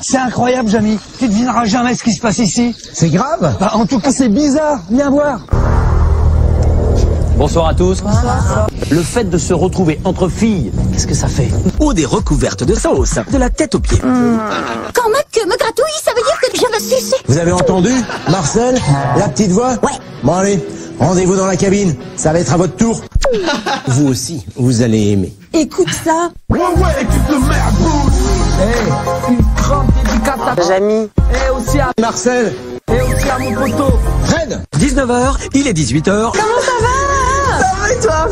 C'est incroyable, Jamy. Tu devineras jamais ce qui se passe ici. C'est grave? Bah, en tout cas, c'est bizarre. Viens voir. Bonsoir à tous. Le fait de se retrouver entre filles, qu'est-ce que ça fait? Ou des recouvertes de sauce, de la tête aux pieds. Quand ma queue me gratouille, ça veut dire que je me sucer. Vous avez entendu, Marcel? La petite voix? Ouais. Bon, allez, rendez-vous dans la cabine. Ça va être à votre tour. Vous aussi, vous allez aimer. Écoute ça. Ouais, écoute le merde, une grande dédicace à Jamy. Et aussi à Marcel. Et aussi à mon poteau. Fred. 19h, il est 18h. Comment ça va? Ça va et toi?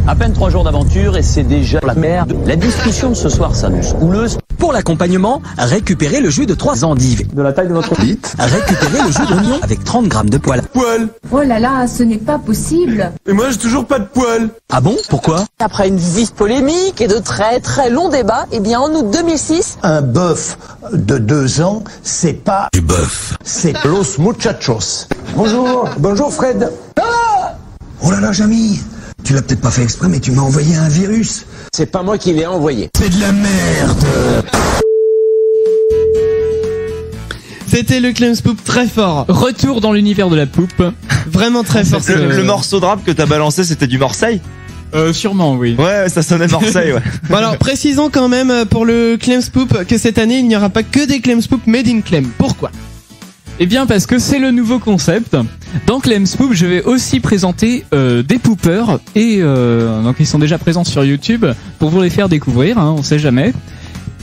À peine 3 jours d'aventure et c'est déjà la merde. La discussion de ce soir s'annonce houleuse. Pour l'accompagnement, récupérez le jus de 3 endives. De la taille de votre bite. Récupérez le jus d'oignon avec 30 grammes de poils. Poil. Oh là là, ce n'est pas possible. Et moi, j'ai toujours pas de poil. Ah bon? Pourquoi? Après une vive polémique et de très très longs débats, eh bien en août 2006... Un bœuf de 2 ans, c'est pas du bœuf. C'est los muchachos. Bonjour Fred. Ah! Oh là là, Jamy, tu l'as peut-être pas fait exprès, mais tu m'as envoyé un virus. C'est pas moi qui l'ai envoyé. C'est de la merde. C'était le Clem Spoop très fort. Retour dans l'univers de la poupe. Vraiment très fort. Le morceau de rap que t'as balancé, c'était du Marseille? Sûrement, oui. Ouais, ça sonnait Marseille, ouais. Bon alors, précisons quand même pour le Clem Spoop que cette année, il n'y aura pas que des Clem Spoop made in Clem. Pourquoi? Eh bien parce que c'est le nouveau concept. Dans Clem Spoop, je vais aussi présenter des poopers et donc ils sont déjà présents sur YouTube pour vous les faire découvrir, hein, on sait jamais.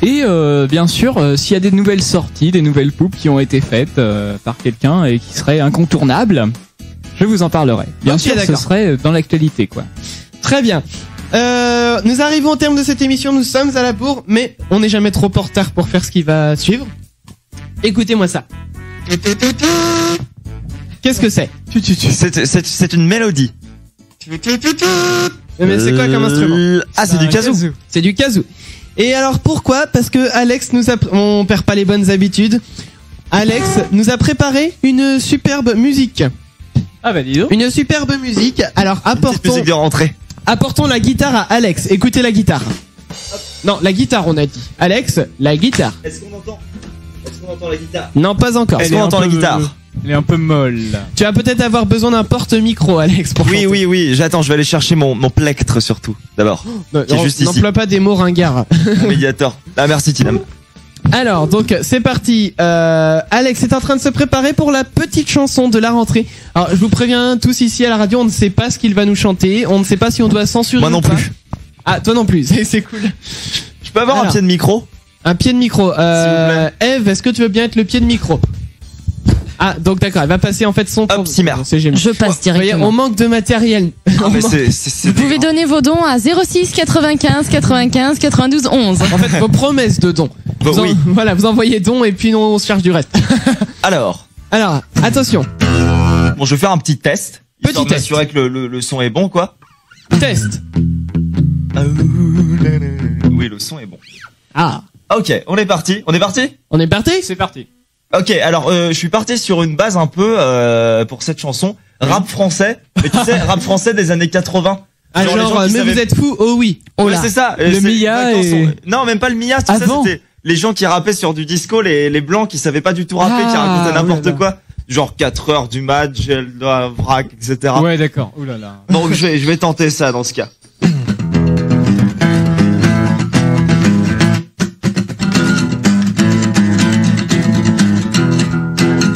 Et bien sûr, s'il y a des nouvelles sorties, des nouvelles poupes qui ont été faites par quelqu'un et qui seraient incontournables, je vous en parlerai. Bien sûr, ce serait dans l'actualité, quoi. Très bien. Nous arrivons au terme de cette émission, nous sommes à la bourre, mais on n'est jamais trop en retard pour faire ce qui va suivre. Écoutez-moi ça. Qu'est-ce que c'est? C'est une mélodie. Mais c'est quoi comme instrument? Ah, c'est du kazoo. C'est du kazoo. Et alors pourquoi? Parce que Alex on perd pas les bonnes habitudes. Alex nous a préparé une superbe musique. Ah bah dis donc. Une superbe musique. Alors musique de rentrée. Apportons la guitare à Alex. Écoutez la guitare. Non, la guitare on a dit. Alex, la guitare. Est-ce qu'on entend la guitare? Non, pas encore. Est-ce qu'on entend la guitare? Elle est un peu molle. Tu vas peut-être avoir besoin d'un porte-micro, Alex, pour chanter. Oui. J'attends, je vais aller chercher mon plectre surtout. D'abord. Qui est juste ici. N'emploie pas des mots ringards. Médiator. Ah, merci, Tinam. Alors, donc, c'est parti. Alex est en train de se préparer pour la petite chanson de la rentrée. Alors, je vous préviens tous ici à la radio, on ne sait pas ce qu'il va nous chanter. On ne sait pas si on doit censurer. Moi non ou pas. plus. Ah, toi non plus. C'est cool. Je peux avoir un pied de micro? Un pied de micro. Eve, est-ce que tu veux bien être le pied de micro? Ah, donc d'accord, elle va passer en fait son temps. Je passe directement. On manque de matériel. Vous pouvez donner vos dons à 06 95 95 92 11. En fait, vos promesses de dons. Voilà, vous envoyez dons et puis nous on se charge du reste. Alors, attention. Bon, je vais faire un petit test. Petit test. M'assurer que le son est bon, quoi. Test. Oui, le son est bon. Ah. Ok, on est parti. C'est parti. Ok, alors je suis parti sur une base un peu pour cette chanson rap français, mais tu sais rap français des années 80. Ah, Genre, les gens genre, qui mais savaient- vous êtes fous, oh oui. Oh Ouais, là. c'est ça. Le C'est- Mia quand et- Non, même pas le Mia, tout ça, Avant. c'était les gens qui rappaient sur du disco, les blancs qui savaient pas du tout rapper, qui Ah, racontaient n'importe oulala. quoi. Genre 4 heures du match, vrac, etc. Ouais, d'accord. Ouh là là. Donc je vais tenter ça dans ce cas.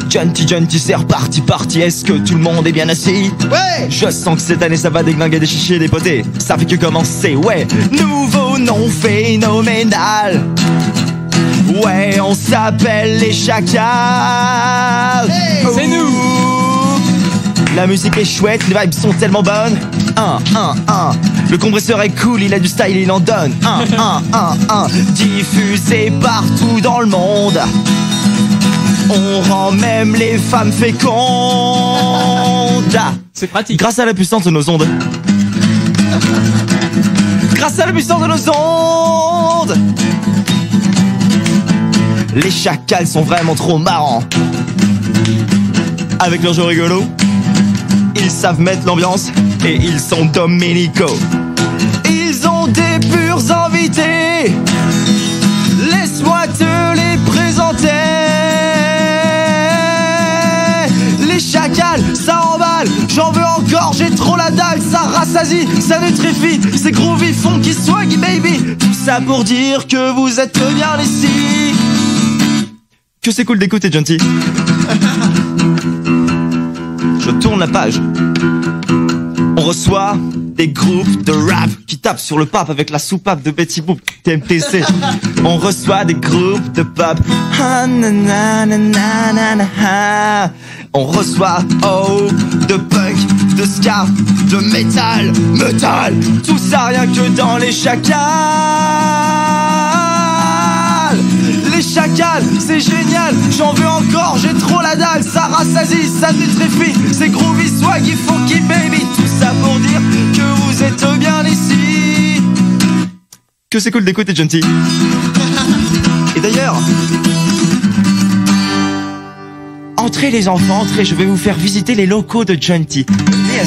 Gentil, c'est reparti, parti, est-ce que tout le monde est bien assis? Ouais! Je sens que cette année ça va déglinguer, des chichis, des potés. Ça fait que commencer, ouais! Nouveau nom phénoménal! Ouais, on s'appelle les Chacals! C'est nous! La musique est chouette, les vibes sont tellement bonnes. 1. Le compresseur est cool, il a du style, il en donne. 1. Diffusé partout dans le monde. On rend même les femmes fécondes. C'est pratique. Grâce à la puissance de nos ondes. Grâce à la puissance de nos ondes. Les Chacals sont vraiment trop marrants. Avec leurs jeux rigolos, ils savent mettre l'ambiance et ils sont dominicaux. Ils ont des purs invités. Laisse-moi te les présenter. Les Chacals, ça emballe, j'en veux encore, j'ai trop la dalle, ça rassasie, ça nutrifie, c'est groovy, funky, swaggy baby. Tout ça pour dire que vous êtes bien ici. Que c'est cool d'écouter Gentil. Je tourne la page. On reçoit des groupes de rap qui tapent sur le pape avec la soupape de Betty Boop TMPC. On reçoit des groupes de pop. Ah, na, na, na, na, na, na, ah. On reçoit de punk, de ska, de métal, tout ça rien que dans les Chacals. Les Chacals, c'est génial, j'en veux encore, j'ai trop la dalle, ça rassasie, ça nutrifie, c'est groovy, swaggy, funky baby, tout ça pour dire que vous êtes bien ici. Que c'est cool d'écouter Gentil. Et d'ailleurs, entrez les enfants, entrez, je vais vous faire visiter les locaux de Gentil. Venez,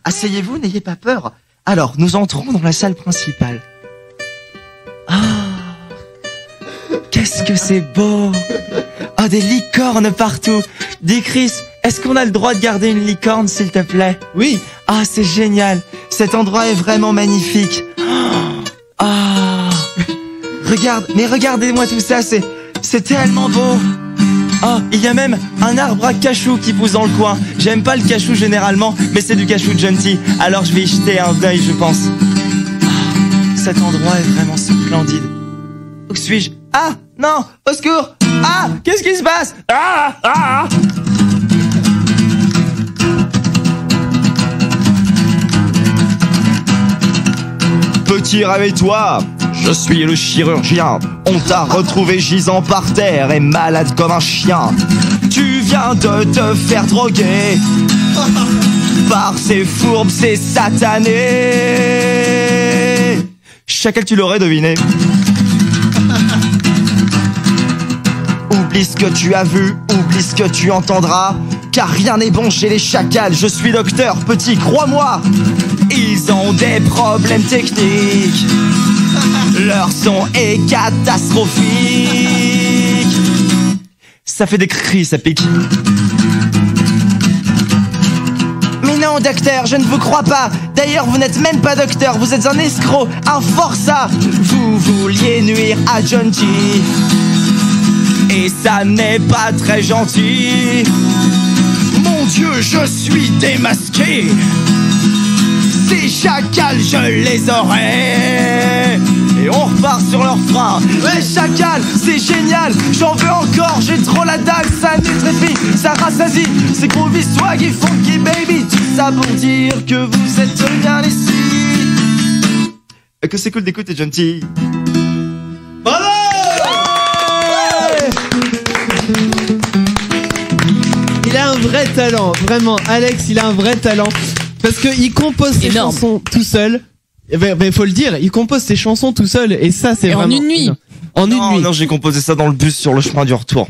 asseyez-vous, n'ayez pas peur. Alors, nous entrons dans la salle principale. Qu'est-ce que c'est beau! Oh, des licornes partout! Dis Chris, est-ce qu'on a le droit de garder une licorne, s'il te plaît? Oui! Ah, c'est génial! Cet endroit est vraiment magnifique! Regardez-moi tout ça, c'est tellement beau! Oh, il y a même un arbre à cachou qui pousse dans le coin. J'aime pas le cachou généralement, mais c'est du cachou Gentil. Alors je vais y jeter un œil, je pense. Cet endroit est vraiment splendide. Où suis-je? Ah, non, au secours! Ah, qu'est-ce qui se passe? Ah! Petit, réveille-toi! Je suis le chirurgien. On t'a retrouvé gisant par terre et malade comme un chien. Tu viens de te faire droguer par ces fourbes, ces satanés. Chacal, tu l'aurais deviné. Oublie ce que tu as vu, oublie ce que tu entendras, car rien n'est bon chez les Chacals. Je suis docteur, petit, crois-moi. Ils ont des problèmes techniques. Leur son est catastrophique. Ça fait des cris, ça pique. Mais non, docteur, je ne vous crois pas. D'ailleurs, vous n'êtes même pas docteur, vous êtes un escroc, un forçat. Vous vouliez nuire à Gentil, et ça n'est pas très gentil. Mon Dieu, je suis démasqué. Ces Chacals, je les aurai. Et on repart sur leur frein. Les Chacals, c'est génial, j'en veux encore, j'ai trop la dalle, ça nutrifie, ça rassasie, c'est groovy, swaggy, funky baby. Tout ça pour dire que vous êtes bien ici. Que c'est cool d'écouter Gentil. Bravo! Il a un vrai talent, vraiment. Alex, il a un vrai talent. Parce que il compose ses chansons tout seul. Mais faut le dire, il compose ses chansons tout seul. Et ça, c'est vraiment... en une nuit. En une nuit. Non, j'ai composé ça dans le bus sur le chemin du retour.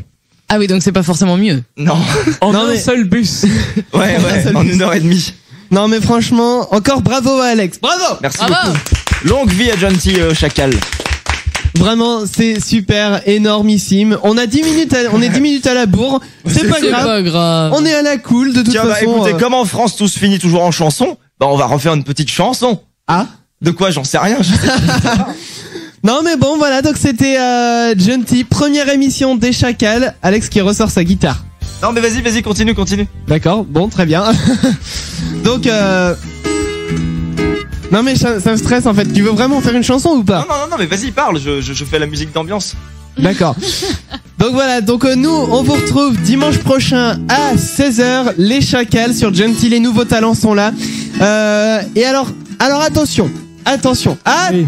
Ah oui, donc c'est pas forcément mieux. Non. En un seul bus. Ouais, en 1h30. Non mais franchement, encore bravo à Alex. Bravo. Merci beaucoup. Longue vie à Gentil Chacal. Vraiment, c'est super, énormissime. On a 10 minutes, on est 10 minutes à la bourre. C'est pas grave. On est à la cool de toute façon. Bah écoutez, comme en France tout se finit toujours en chanson, bah on va refaire une petite chanson. Ah? De quoi? J'en sais rien. Non mais bon voilà, donc c'était Gentil, première émission des Chacals. Alex qui ressort sa guitare. Non mais vas-y, continue. D'accord, bon, très bien. Donc non mais ça me stresse en fait. Tu veux vraiment faire une chanson ou pas? Non mais vas-y parle, je fais la musique d'ambiance. D'accord. Donc voilà, donc nous on vous retrouve dimanche prochain à 16h, les Chacals sur Gentil, les nouveaux talents sont là. Et alors attention. Oui.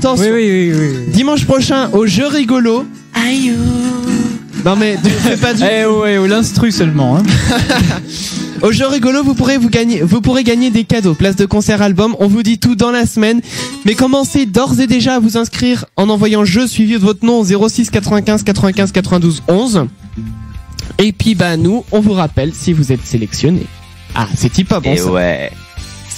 Dimanche prochain au jeu rigolo. Aïe. Non mais fais pas du. L'instru seulement. Hein. Au jeu rigolo, vous pourrez gagner des cadeaux, place de concert, album. On vous dit tout dans la semaine. Mais commencez d'ores et déjà à vous inscrire en envoyant jeu suivi de votre nom 06 95 95 92 11. Et puis bah nous, on vous rappelle si vous êtes sélectionné. Ah, c'est pas bon. Et ça. ouais.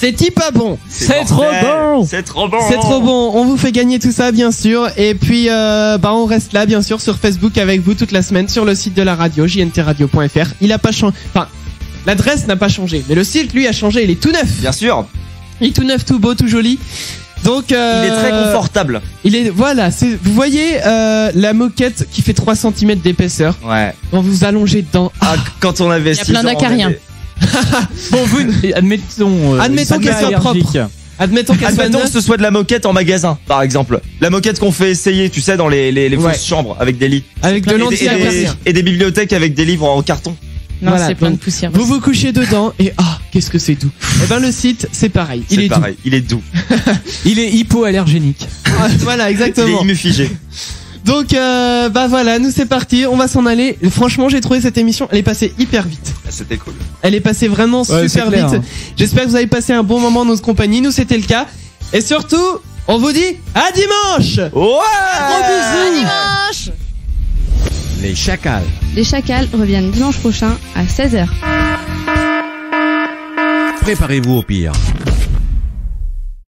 C'est pas bon. C'est trop bon. C'est trop bon. C'est trop bon. On vous fait gagner tout ça, bien sûr. Et puis, on reste là, bien sûr, sur Facebook avec vous toute la semaine, sur le site de la radio, jntradio.fr. Il a pas changé. Enfin, l'adresse n'a pas changé. Mais le site, lui, a changé. Il est tout neuf. Bien sûr. Il est tout neuf, tout beau, tout joli. Donc, il est très confortable. Voilà, vous voyez, la moquette qui fait 3 cm d'épaisseur. Ouais. On vous allongez dedans. Ah, quand on avait 6 ans. Il y a plein d'acariens. Bon, admettons qu'elle soit propre. Admettons que ce soit de la moquette en magasin, par exemple. La moquette qu'on fait essayer, tu sais, dans les fausses chambres avec des lits. Avec de l'anti-aperçu. Et des bibliothèques avec des livres en carton. Non, voilà, c'est plein de poussière. Vous vous couchez dedans et qu'est-ce que c'est doux. Et ben le site, c'est pareil. Il est doux. Il est hypoallergénique. Voilà, exactement. Il est immufigé. Donc voilà, nous c'est parti, on va s'en aller. Franchement, j'ai trouvé cette émission, elle est passée hyper vite. C'était cool. Elle est passée vraiment super vite. Hein. J'espère que vous avez passé un bon moment en notre compagnie. Nous c'était le cas. Et surtout, on vous dit à dimanche. Ouais. Gros bisous. À dimanche. Les Chacals. Les Chacals reviennent dimanche prochain à 16h. Préparez-vous au pire.